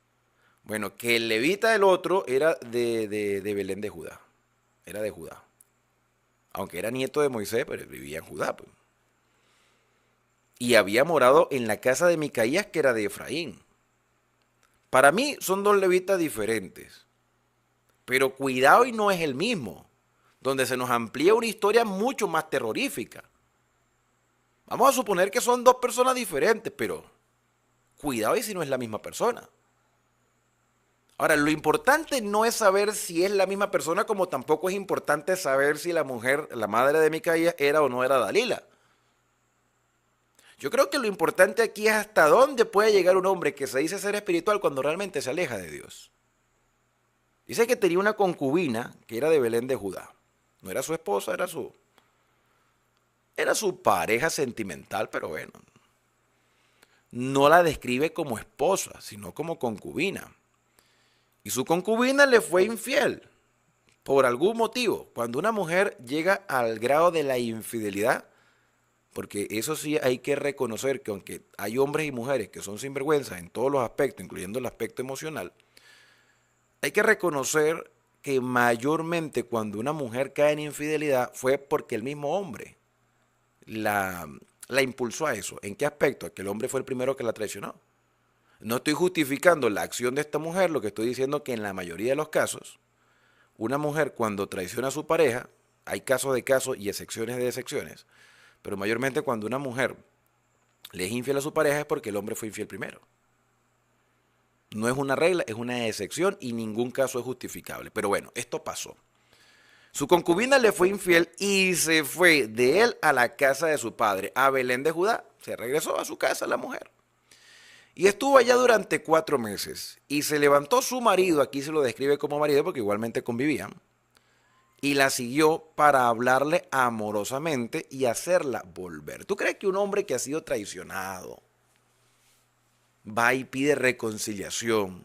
Bueno, que el levita del otro era de Belén de Judá. Era de Judá. Aunque era nieto de Moisés, pero vivía en Judá. Pues. Y había morado en la casa de Micaías, que era de Efraín. Para mí son 2 levitas diferentes. Pero cuidado y no es el mismo. Donde se nos amplía una historia mucho más terrorífica. Vamos a suponer que son 2 personas diferentes, pero cuidado y si no es la misma persona. Ahora, lo importante no es saber si es la misma persona, como tampoco es importante saber si la mujer, la madre de Micaías, era o no era Dalila. Yo creo que lo importante aquí es hasta dónde puede llegar un hombre que se dice ser espiritual cuando realmente se aleja de Dios. Dice que tenía una concubina que era de Belén de Judá. No era su esposa, era su pareja sentimental, pero bueno. No la describe como esposa, sino como concubina. Y su concubina le fue infiel por algún motivo. Cuando una mujer llega al grado de la infidelidad, porque eso sí hay que reconocer que aunque hay hombres y mujeres que son sinvergüenzas en todos los aspectos, incluyendo el aspecto emocional, hay que reconocer que mayormente cuando una mujer cae en infidelidad fue porque el mismo hombre la impulsó a eso. ¿En qué aspecto? A que el hombre fue el primero que la traicionó. No estoy justificando la acción de esta mujer, lo que estoy diciendo es que en la mayoría de los casos, una mujer cuando traiciona a su pareja, hay casos de casos y excepciones de excepciones, pero mayormente cuando una mujer le es infiel a su pareja es porque el hombre fue infiel primero. No es una regla, es una excepción y ningún caso es justificable. Pero bueno, esto pasó. Su concubina le fue infiel y se fue de él a la casa de su padre, a Belén de Judá. Se regresó a su casa la mujer. Y estuvo allá durante 4 meses. Y se levantó su marido, aquí se lo describe como marido porque igualmente convivían, y la siguió para hablarle amorosamente y hacerla volver. ¿Tú crees que un hombre que ha sido traicionado va y pide reconciliación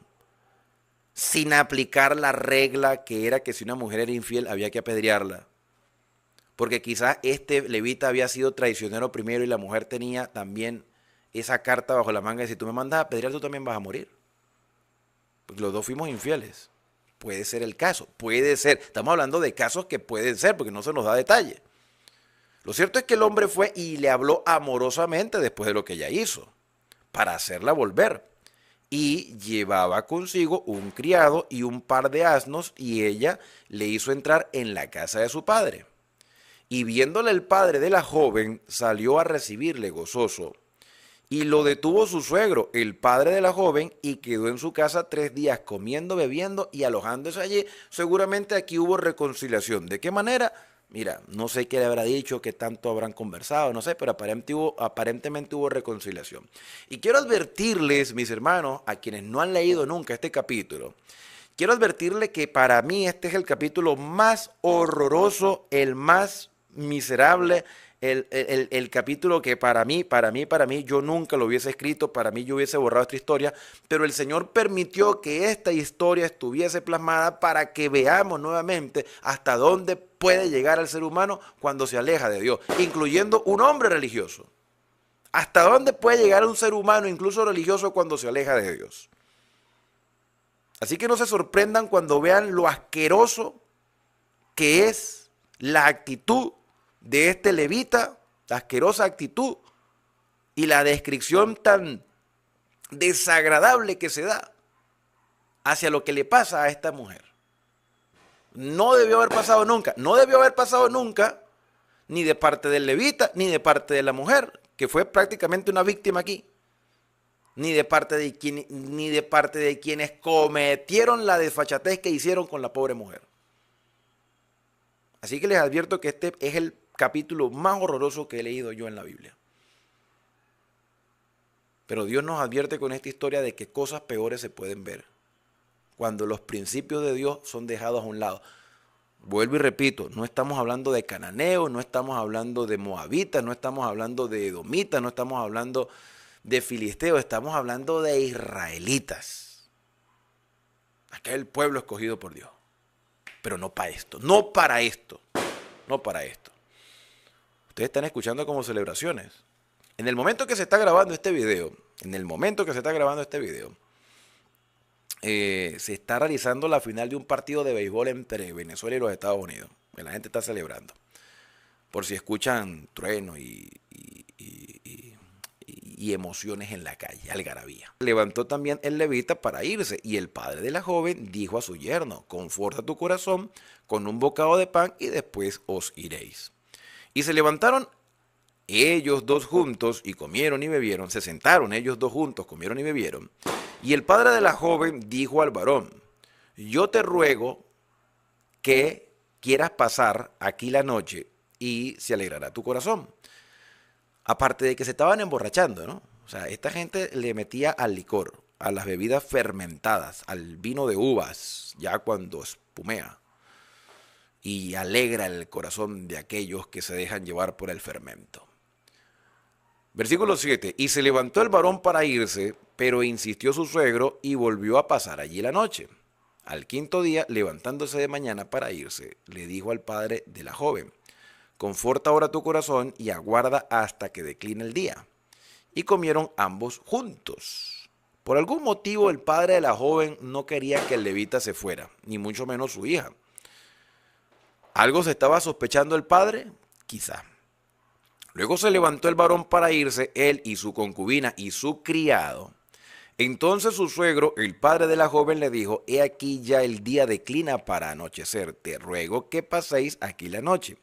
sin aplicar la regla que era que si una mujer era infiel había que apedrearla? Porque quizás este levita había sido traicionero primero y la mujer tenía también esa carta bajo la manga de si tú me mandas a apedrear, tú también vas a morir. Porque los 2 fuimos infieles. Puede ser el caso, puede ser. Estamos hablando de casos que pueden ser, porque no se nos da detalle. Lo cierto es que el hombre fue y le habló amorosamente después de lo que ella hizo, para hacerla volver. Y llevaba consigo un criado y un par de asnos, y ella le hizo entrar en la casa de su padre. Y viéndole el padre de la joven, salió a recibirle gozoso. Y lo detuvo su suegro, el padre de la joven, y quedó en su casa 3 días comiendo, bebiendo y alojándose allí. Seguramente aquí hubo reconciliación. ¿De qué manera? Mira, no sé qué le habrá dicho, qué tanto habrán conversado, no sé, pero aparentemente hubo reconciliación. Y quiero advertirles, mis hermanos, a quienes no han leído nunca este capítulo, quiero advertirles que para mí este es el capítulo más horroroso, el más miserable, el capítulo que para mí, yo nunca lo hubiese escrito, para mí yo hubiese borrado esta historia, pero el Señor permitió que esta historia estuviese plasmada para que veamos nuevamente hasta dónde puede llegar el ser humano cuando se aleja de Dios, incluyendo un hombre religioso. ¿Hasta dónde puede llegar un ser humano, incluso religioso, cuando se aleja de Dios? Así que no se sorprendan cuando vean lo asqueroso que es la actitud de este levita, la asquerosa actitud y la descripción tan desagradable que se da hacia lo que le pasa a esta mujer. No debió haber pasado nunca, ni de parte del levita, ni de parte de la mujer, que fue prácticamente una víctima aquí, ni de parte de quienes cometieron la desfachatez que hicieron con la pobre mujer. Así que les advierto que este es el capítulo más horroroso que he leído yo en la Biblia. Pero Dios nos advierte con esta historia de que cosas peores se pueden ver cuando los principios de Dios son dejados a un lado. Vuelvo y repito, no estamos hablando de cananeos, no estamos hablando de moabitas, no estamos hablando de edomitas, no estamos hablando de filisteos, estamos hablando de israelitas. Aquel pueblo escogido por Dios. Pero no para esto, no para esto. Ustedes están escuchando como celebraciones. En el momento que se está grabando este video, se está realizando la final de un partido de béisbol entre Venezuela y los Estados Unidos. La gente está celebrando. Por si escuchan truenos y emociones en la calle, algarabía. Levantó también el levita para irse, y el padre de la joven dijo a su yerno: conforta tu corazón con un bocado de pan y después os iréis. Y se levantaron ellos dos juntos y comieron y bebieron. Se sentaron ellos dos juntos, comieron y bebieron. Y el padre de la joven dijo al varón: yo te ruego que quieras pasar aquí la noche y se alegrará tu corazón. Aparte de que se estaban emborrachando, ¿no? O sea, esta gente le metía al licor, a las bebidas fermentadas, al vino de uvas, ya cuando espumea, y alegra el corazón de aquellos que se dejan llevar por el fermento. Versículo 7. Y se levantó el varón para irse, pero insistió su suegro y volvió a pasar allí la noche. Al quinto día, levantándose de mañana para irse, le dijo al padre de la joven: conforta ahora tu corazón y aguarda hasta que decline el día. Y comieron ambos juntos. Por algún motivo el padre de la joven no quería que el levita se fuera, ni mucho menos su hija. ¿Algo se estaba sospechando el padre? Quizá. Luego se levantó el varón para irse, él y su concubina y su criado. Entonces su suegro, el padre de la joven, le dijo: he aquí ya el día declina para anochecer, te ruego que paséis aquí la noche.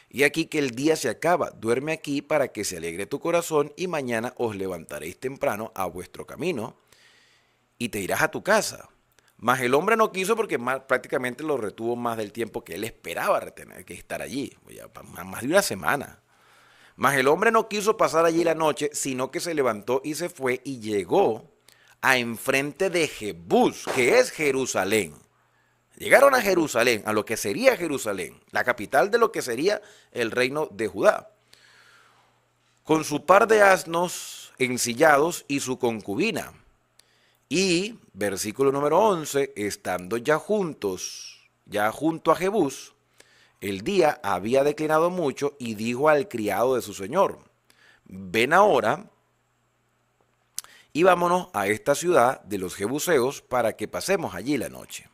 Y aquí que el día se acaba, duerme aquí para que se alegre tu corazón, y mañana os levantaréis temprano a vuestro camino y te irás a tu casa. Mas el hombre no quiso, porque prácticamente lo retuvo más del tiempo que él esperaba retener, que estar allí, más de una semana. Mas el hombre no quiso pasar allí la noche, sino que se levantó y se fue y llegó a enfrente de Jebús, que es Jerusalén. Llegaron a Jerusalén, a lo que sería Jerusalén, la capital de lo que sería el reino de Judá, con su par de asnos ensillados y su concubina. Y, versículo número 11, estando ya junto a Jebús, el día había declinado mucho, y dijo al criado de su señor: ven ahora y vámonos a esta ciudad de los jebuseos para que pasemos allí la noche.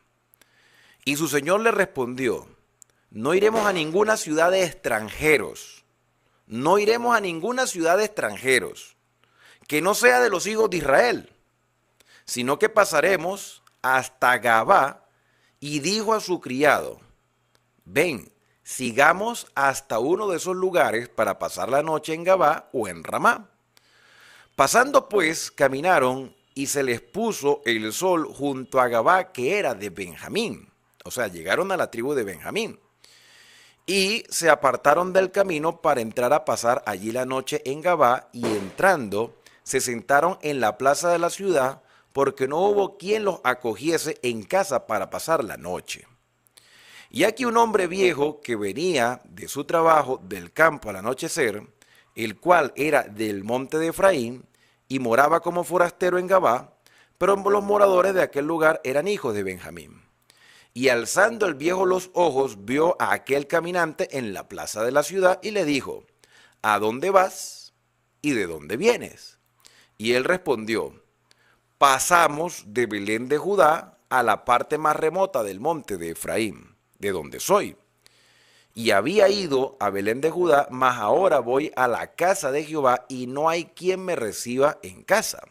Y su señor le respondió: no iremos a ninguna ciudad de extranjeros, que no sea de los hijos de Israel, sino que pasaremos hasta Gabá. Y dijo a su criado: ven, sigamos hasta uno de esos lugares para pasar la noche en Gabá o en Ramá. Pasando pues, caminaron, y se les puso el sol junto a Gabá, que era de Benjamín. O sea, llegaron a la tribu de Benjamín. Y se apartaron del camino para entrar a pasar allí la noche en Gabá, y entrando se sentaron en la plaza de la ciudad, porque no hubo quien los acogiese en casa para pasar la noche. Y aquí un hombre viejo que venía de su trabajo del campo al anochecer, el cual era del monte de Efraín, y moraba como forastero en Gabá, pero los moradores de aquel lugar eran hijos de Benjamín. Y alzando el viejo los ojos, vio a aquel caminante en la plaza de la ciudad y le dijo, ¿a dónde vas y de dónde vienes? Y él respondió, pasamos de Belén de Judá a la parte más remota del monte de Efraín, de donde soy. Y había ido a Belén de Judá, mas ahora voy a la casa de Jehová y no hay quien me reciba en casa.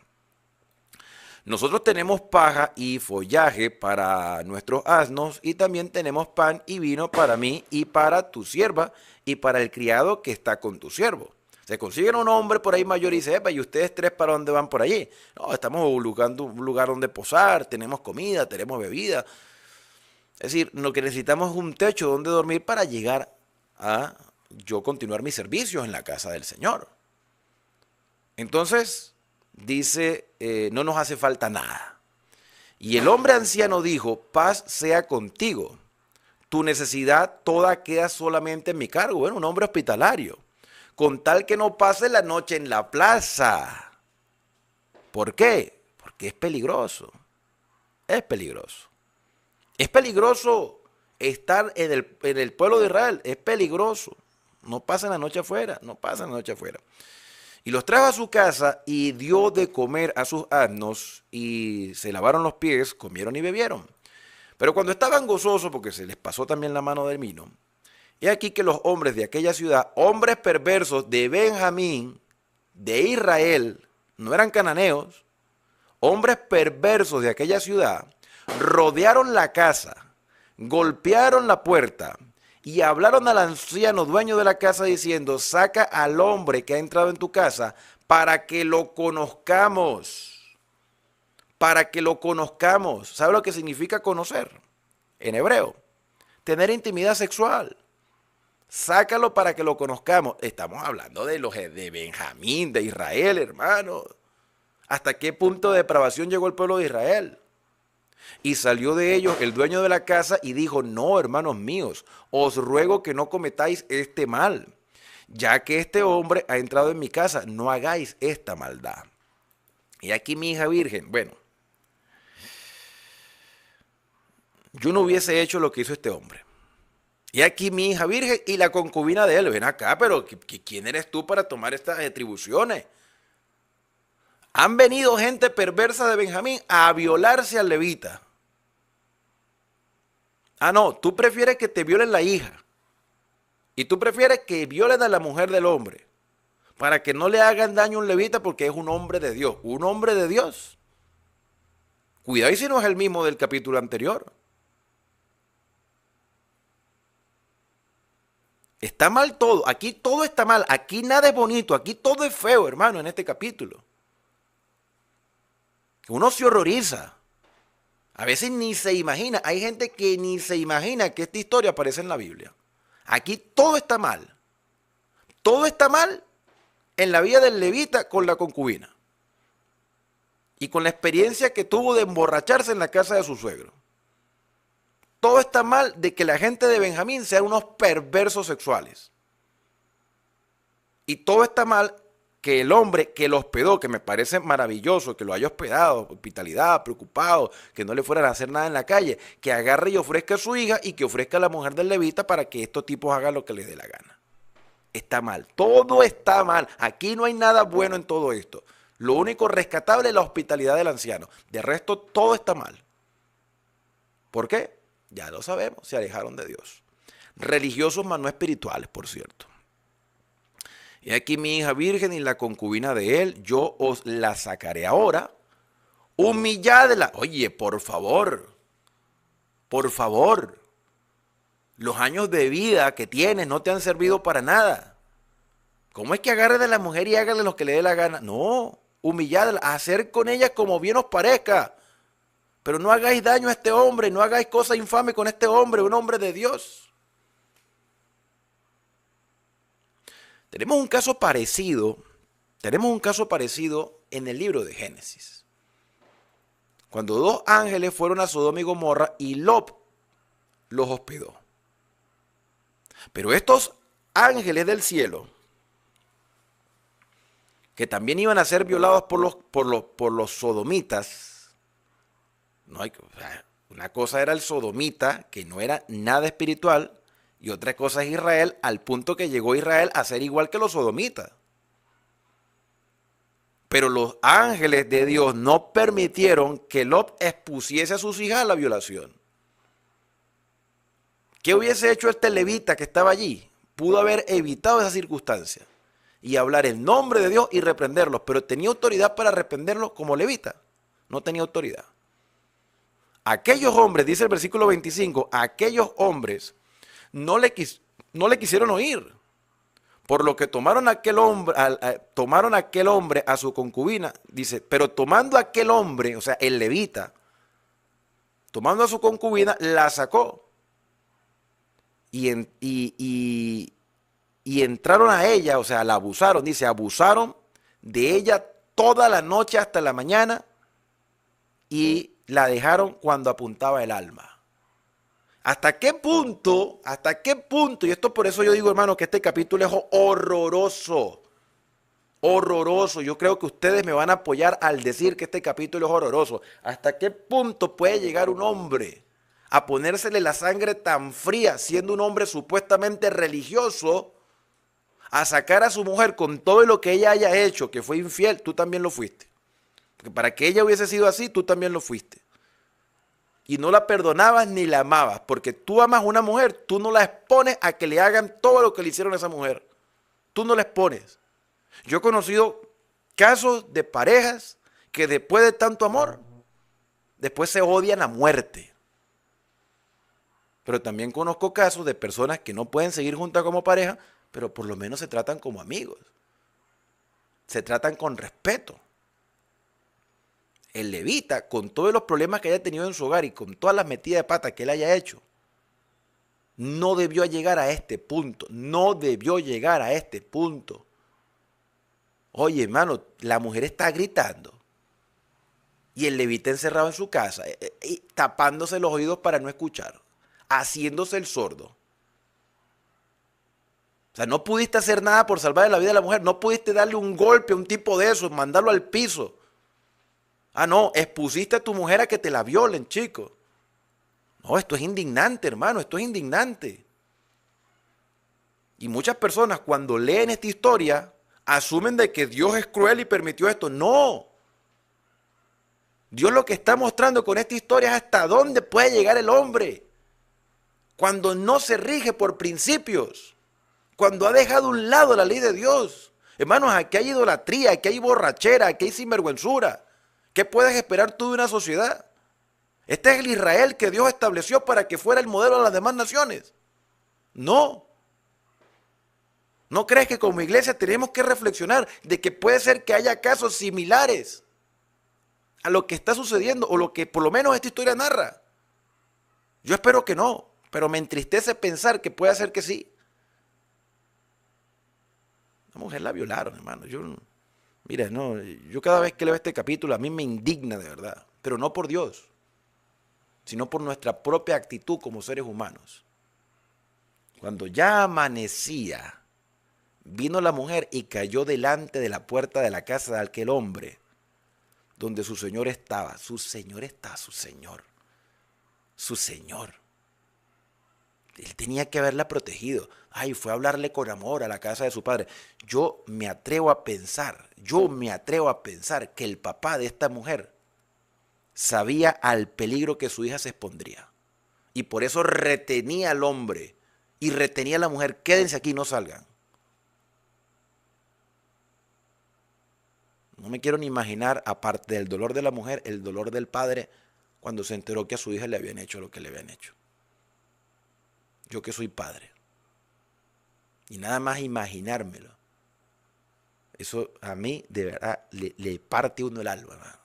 Nosotros tenemos paja y follaje para nuestros asnos y también tenemos pan y vino para mí y para tu sierva y para el criado que está con tu siervo. Se consiguen un hombre por ahí mayor y dice, epa, ¿y ustedes tres para dónde van por allí? No, estamos buscando un lugar donde posar, tenemos comida, tenemos bebida. Es decir, lo que necesitamos es un techo donde dormir para llegar a yo continuar mis servicios en la casa del Señor. Entonces, dice, no nos hace falta nada. Y el hombre anciano dijo, paz sea contigo. Tu necesidad toda queda solamente en mi cargo. Bueno, un hombre hospitalario. Con tal que no pase la noche en la plaza. ¿Por qué? Porque es peligroso. Es peligroso. Es peligroso estar en el pueblo de Israel. Es peligroso. No pasen la noche afuera. No pasen la noche afuera. Y los trajo a su casa y dio de comer a sus asnos y se lavaron los pies, comieron y bebieron. Pero cuando estaban gozosos, porque se les pasó también la mano del vino, he aquí que los hombres de aquella ciudad, hombres perversos de Benjamín, de Israel, no eran cananeos, hombres perversos de aquella ciudad, rodearon la casa, golpearon la puerta y hablaron al anciano dueño de la casa diciendo, saca al hombre que ha entrado en tu casa para que lo conozcamos. Para que lo conozcamos. ¿Sabe lo que significa conocer? En hebreo, tener intimidad sexual. Sácalo para que lo conozcamos. Estamos hablando de los de Benjamín, de Israel, hermano. ¿Hasta qué punto de depravación llegó el pueblo de Israel? Y salió de ellos el dueño de la casa y dijo, no, hermanos míos, os ruego que no cometáis este mal, ya que este hombre ha entrado en mi casa, no hagáis esta maldad. Y aquí mi hija virgen, bueno, yo no hubiese hecho lo que hizo este hombre. Y aquí mi hija virgen y la concubina de él, ven acá, pero ¿quién eres tú para tomar estas atribuciones? Han venido gente perversa de Benjamín a violarse al levita. Ah, no, tú prefieres que te violen la hija. Y tú prefieres que violen a la mujer del hombre. Para que no le hagan daño a un levita porque es un hombre de Dios. Un hombre de Dios. Cuidado y si no es el mismo del capítulo anterior. Está mal todo. Aquí todo está mal. Aquí nada es bonito. Aquí todo es feo, hermano, en este capítulo. Uno se horroriza. A veces ni se imagina. Hay gente que ni se imagina que esta historia aparece en la Biblia. Aquí todo está mal. Todo está mal en la vida del levita con la concubina. Y con la experiencia que tuvo de emborracharse en la casa de su suegro. Todo está mal de que la gente de Benjamín sean unos perversos sexuales. Y todo está mal que el hombre que lo hospedó, que me parece maravilloso, que lo haya hospedado, hospitalidad, preocupado, que no le fueran a hacer nada en la calle, que agarre y ofrezca a su hija y que ofrezca a la mujer del levita para que estos tipos hagan lo que les dé la gana. Está mal, todo está mal. Aquí no hay nada bueno en todo esto. Lo único rescatable es la hospitalidad del anciano. De resto, todo está mal. ¿Por qué? Ya lo sabemos, se alejaron de Dios. Religiosos, mas no espirituales, por cierto. Y aquí mi hija virgen y la concubina de él, yo os la sacaré ahora, humilladla. Oye, por favor, los años de vida que tienes no te han servido para nada. ¿Cómo es que agarre de la mujer y hágale lo que le dé la gana? No, humilladla, hacer con ella como bien os parezca. Pero no hagáis daño a este hombre, no hagáis cosa infame con este hombre, un hombre de Dios. Tenemos un caso parecido en el libro de Génesis. Cuando dos ángeles fueron a Sodoma y Gomorra y Lot los hospedó. Pero estos ángeles del cielo, que también iban a ser violados por los sodomitas, no hay, o sea, una cosa era el sodomita, que no era nada espiritual, y otra cosa es Israel, al punto que llegó Israel a ser igual que los sodomitas. Pero los ángeles de Dios no permitieron que Lot expusiese a sus hijas a la violación. ¿Qué hubiese hecho este levita que estaba allí? Pudo haber evitado esa circunstancia y hablar el nombre de Dios y reprenderlos, pero tenía autoridad para reprenderlos como levita. No tenía autoridad. Aquellos hombres, dice el versículo 25, aquellos hombres no le quisieron oír, por lo que tomaron a aquel hombre a su concubina, dice, pero tomando a aquel hombre, o sea, el levita, tomando a su concubina, la sacó y entraron a ella, o sea, la abusaron, dice, abusaron de ella toda la noche hasta la mañana y la dejaron cuando apuntaba el alma. ¿Hasta qué punto? Y esto por eso yo digo, hermano, que este capítulo es horroroso. Horroroso. Yo creo que ustedes me van a apoyar al decir que este capítulo es horroroso. ¿Hasta qué punto puede llegar un hombre a ponérsele la sangre tan fría, siendo un hombre supuestamente religioso, a sacar a su mujer con todo lo que ella haya hecho, que fue infiel? Tú también lo fuiste. Porque para que ella hubiese sido así, tú también lo fuiste. Y no la perdonabas ni la amabas, porque tú amas a una mujer, tú no la expones a que le hagan todo lo que le hicieron a esa mujer. Tú no la expones. Yo he conocido casos de parejas que después de tanto amor, después se odian a muerte. Pero también conozco casos de personas que no pueden seguir juntas como pareja, pero por lo menos se tratan como amigos. Se tratan con respeto. El levita, con todos los problemas que haya tenido en su hogar y con todas las metidas de pata que él haya hecho, no debió llegar a este punto. No debió llegar a este punto. Oye, hermano, la mujer está gritando y el levita encerrado en su casa, tapándose los oídos para no escuchar, haciéndose el sordo. O sea, no pudiste hacer nada por salvar la vida de la mujer. No pudiste darle un golpe a un tipo de esos, mandarlo al piso. Ah, no, expusiste a tu mujer a que te la violen, chico. No, esto es indignante, hermano, esto es indignante. Y muchas personas cuando leen esta historia asumen de que Dios es cruel y permitió esto. No. Dios lo que está mostrando con esta historia es hasta dónde puede llegar el hombre cuando no se rige por principios, cuando ha dejado a un lado la ley de Dios. Hermanos, aquí hay idolatría, aquí hay borrachera, aquí hay sinvergüenzura. ¿Qué puedes esperar tú de una sociedad? Este es el Israel que Dios estableció para que fuera el modelo de las demás naciones. No. ¿No crees que como iglesia tenemos que reflexionar de que puede ser que haya casos similares a lo que está sucediendo o lo que por lo menos esta historia narra? Yo espero que no, pero me entristece pensar que puede ser que sí. La mujer la violaron, hermano. Mira, no, yo cada vez que leo este capítulo a mí me indigna de verdad, pero no por Dios, sino por nuestra propia actitud como seres humanos. Cuando ya amanecía, vino la mujer y cayó delante de la puerta de la casa de aquel hombre, donde su señor estaba. Su señor. Él tenía que haberla protegido. Ay, fue a hablarle con amor a la casa de su padre. Yo me atrevo a pensar que el papá de esta mujer sabía al peligro que su hija se expondría. Y por eso retenía al hombre y retenía a la mujer. Quédense aquí, no salgan. No me quiero ni imaginar, aparte del dolor de la mujer, el dolor del padre cuando se enteró que a su hija le habían hecho lo que le habían hecho. Yo que soy padre. Y nada más imaginármelo. Eso a mí de verdad le parte uno el alma, hermano.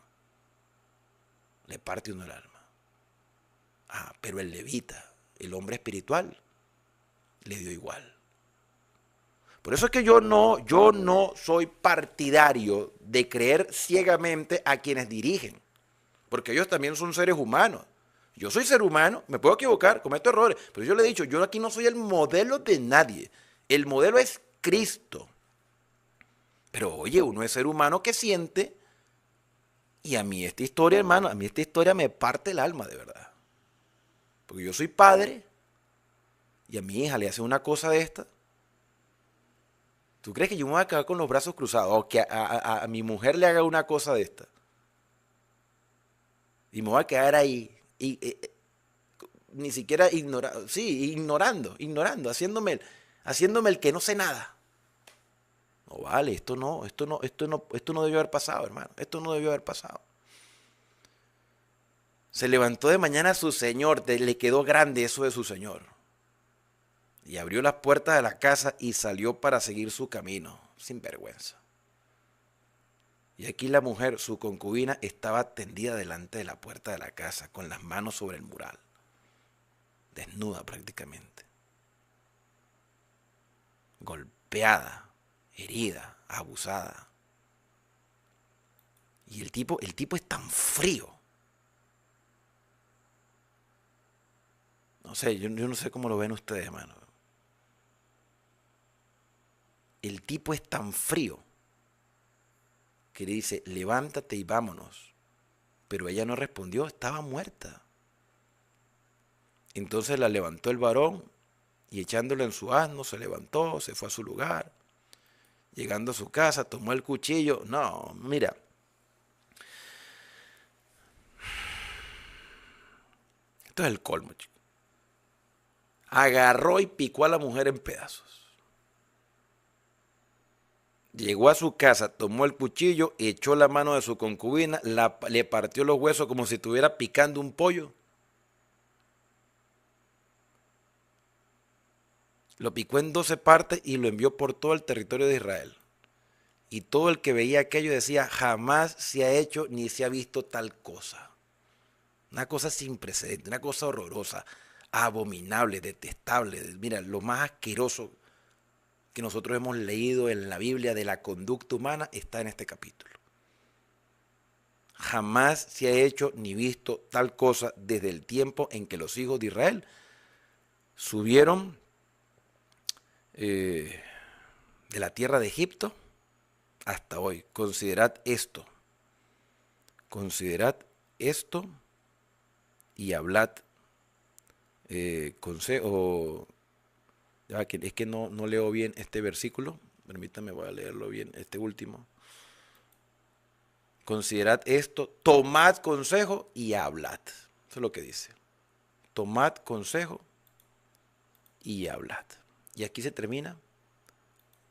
Le parte uno el alma. Ah, pero el levita, el hombre espiritual, le dio igual. Por eso es que yo no soy partidario de creer ciegamente a quienes dirigen. Porque ellos también son seres humanos. Yo soy ser humano, me puedo equivocar, cometo errores, pero yo le he dicho, yo aquí no soy el modelo de nadie. El modelo es Cristo. Pero oye, uno es ser humano que siente, y a mí esta historia, hermano, a mí esta historia me parte el alma, de verdad. Porque yo soy padre y a mi hija le hace una cosa de esta. ¿Tú crees que yo me voy a quedar con los brazos cruzados o que a mi mujer le haga una cosa de esta? Y me voy a quedar ahí, ni siquiera ignorando, haciéndome el que no sé nada. No vale, esto no debió haber pasado, hermano. Esto no debió haber pasado. Se levantó de mañana su señor, le quedó grande eso de su señor. Y abrió las puertas de la casa y salió para seguir su camino, sin vergüenza. Y aquí la mujer, su concubina, estaba tendida delante de la puerta de la casa, con las manos sobre el mural, desnuda prácticamente, golpeada, herida, abusada. Y el tipo es tan frío. No sé, yo no sé cómo lo ven ustedes, hermano. El tipo es tan frío que le dice, levántate y vámonos. Pero ella no respondió, estaba muerta. Entonces la levantó el varón y echándola en su asno, se levantó, se fue a su lugar. Llegando a su casa, tomó el cuchillo. No, mira. Esto es el colmo, chico. Agarró y picó a la mujer en pedazos. Llegó a su casa, tomó el cuchillo, echó la mano de su concubina, le partió los huesos como si estuviera picando un pollo. Lo picó en 12 partes y lo envió por todo el territorio de Israel. Y todo el que veía aquello decía, jamás se ha hecho ni se ha visto tal cosa. Una cosa sin precedente, una cosa horrorosa, abominable, detestable. Mira, lo más asqueroso que nosotros hemos leído en la Biblia de la conducta humana está en este capítulo. Jamás se ha hecho ni visto tal cosa desde el tiempo en que los hijos de Israel subieron de la tierra de Egipto hasta hoy. Considerad esto y hablad consejo. Es que no leo bien este versículo, permítame, voy a leerlo bien, este último. Considerad esto, tomad consejo y hablad. Eso es lo que dice. Tomad consejo y hablad. Y aquí se termina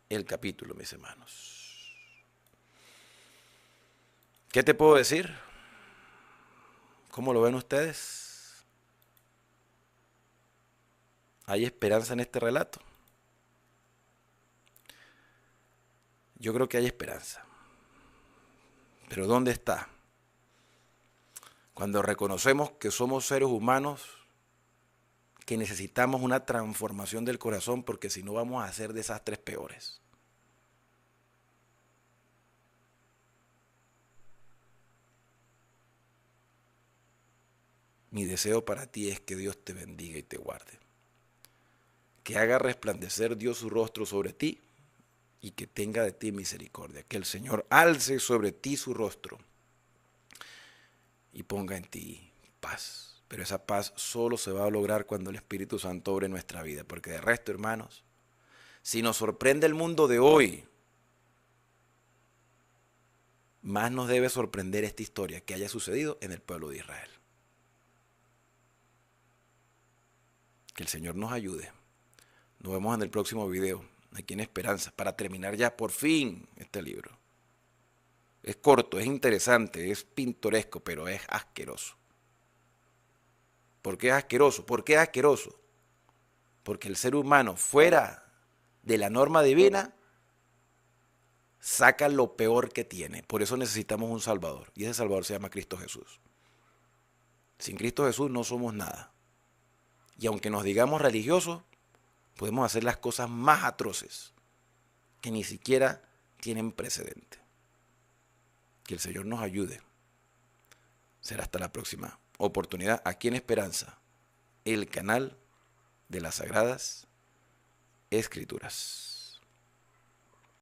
el capítulo, mis hermanos. ¿Qué te puedo decir? ¿Cómo lo ven ustedes? ¿Hay esperanza en este relato? Yo creo que hay esperanza. Pero ¿dónde está? Cuando reconocemos que somos seres humanos, que necesitamos una transformación del corazón, porque si no vamos a hacer desastres peores. Mi deseo para ti es que Dios te bendiga y te guarde. Que haga resplandecer Dios su rostro sobre ti y que tenga de ti misericordia. Que el Señor alce sobre ti su rostro y ponga en ti paz. Pero esa paz solo se va a lograr cuando el Espíritu Santo obre en nuestra vida. Porque de resto, hermanos, si nos sorprende el mundo de hoy, más nos debe sorprender esta historia que haya sucedido en el pueblo de Israel. Que el Señor nos ayude. Nos vemos en el próximo video, aquí en Esperanza, para terminar ya por fin este libro. Es corto, es interesante, es pintoresco, pero es asqueroso. ¿Por qué es asqueroso? ¿Por qué es asqueroso? Porque el ser humano fuera de la norma divina saca lo peor que tiene. Por eso necesitamos un Salvador. Y ese Salvador se llama Cristo Jesús. Sin Cristo Jesús no somos nada. Y aunque nos digamos religiosos, podemos hacer las cosas más atroces que ni siquiera tienen precedente. Que el Señor nos ayude. Será hasta la próxima. oportunidad aquí en Esperanza, el canal de las Sagradas Escrituras.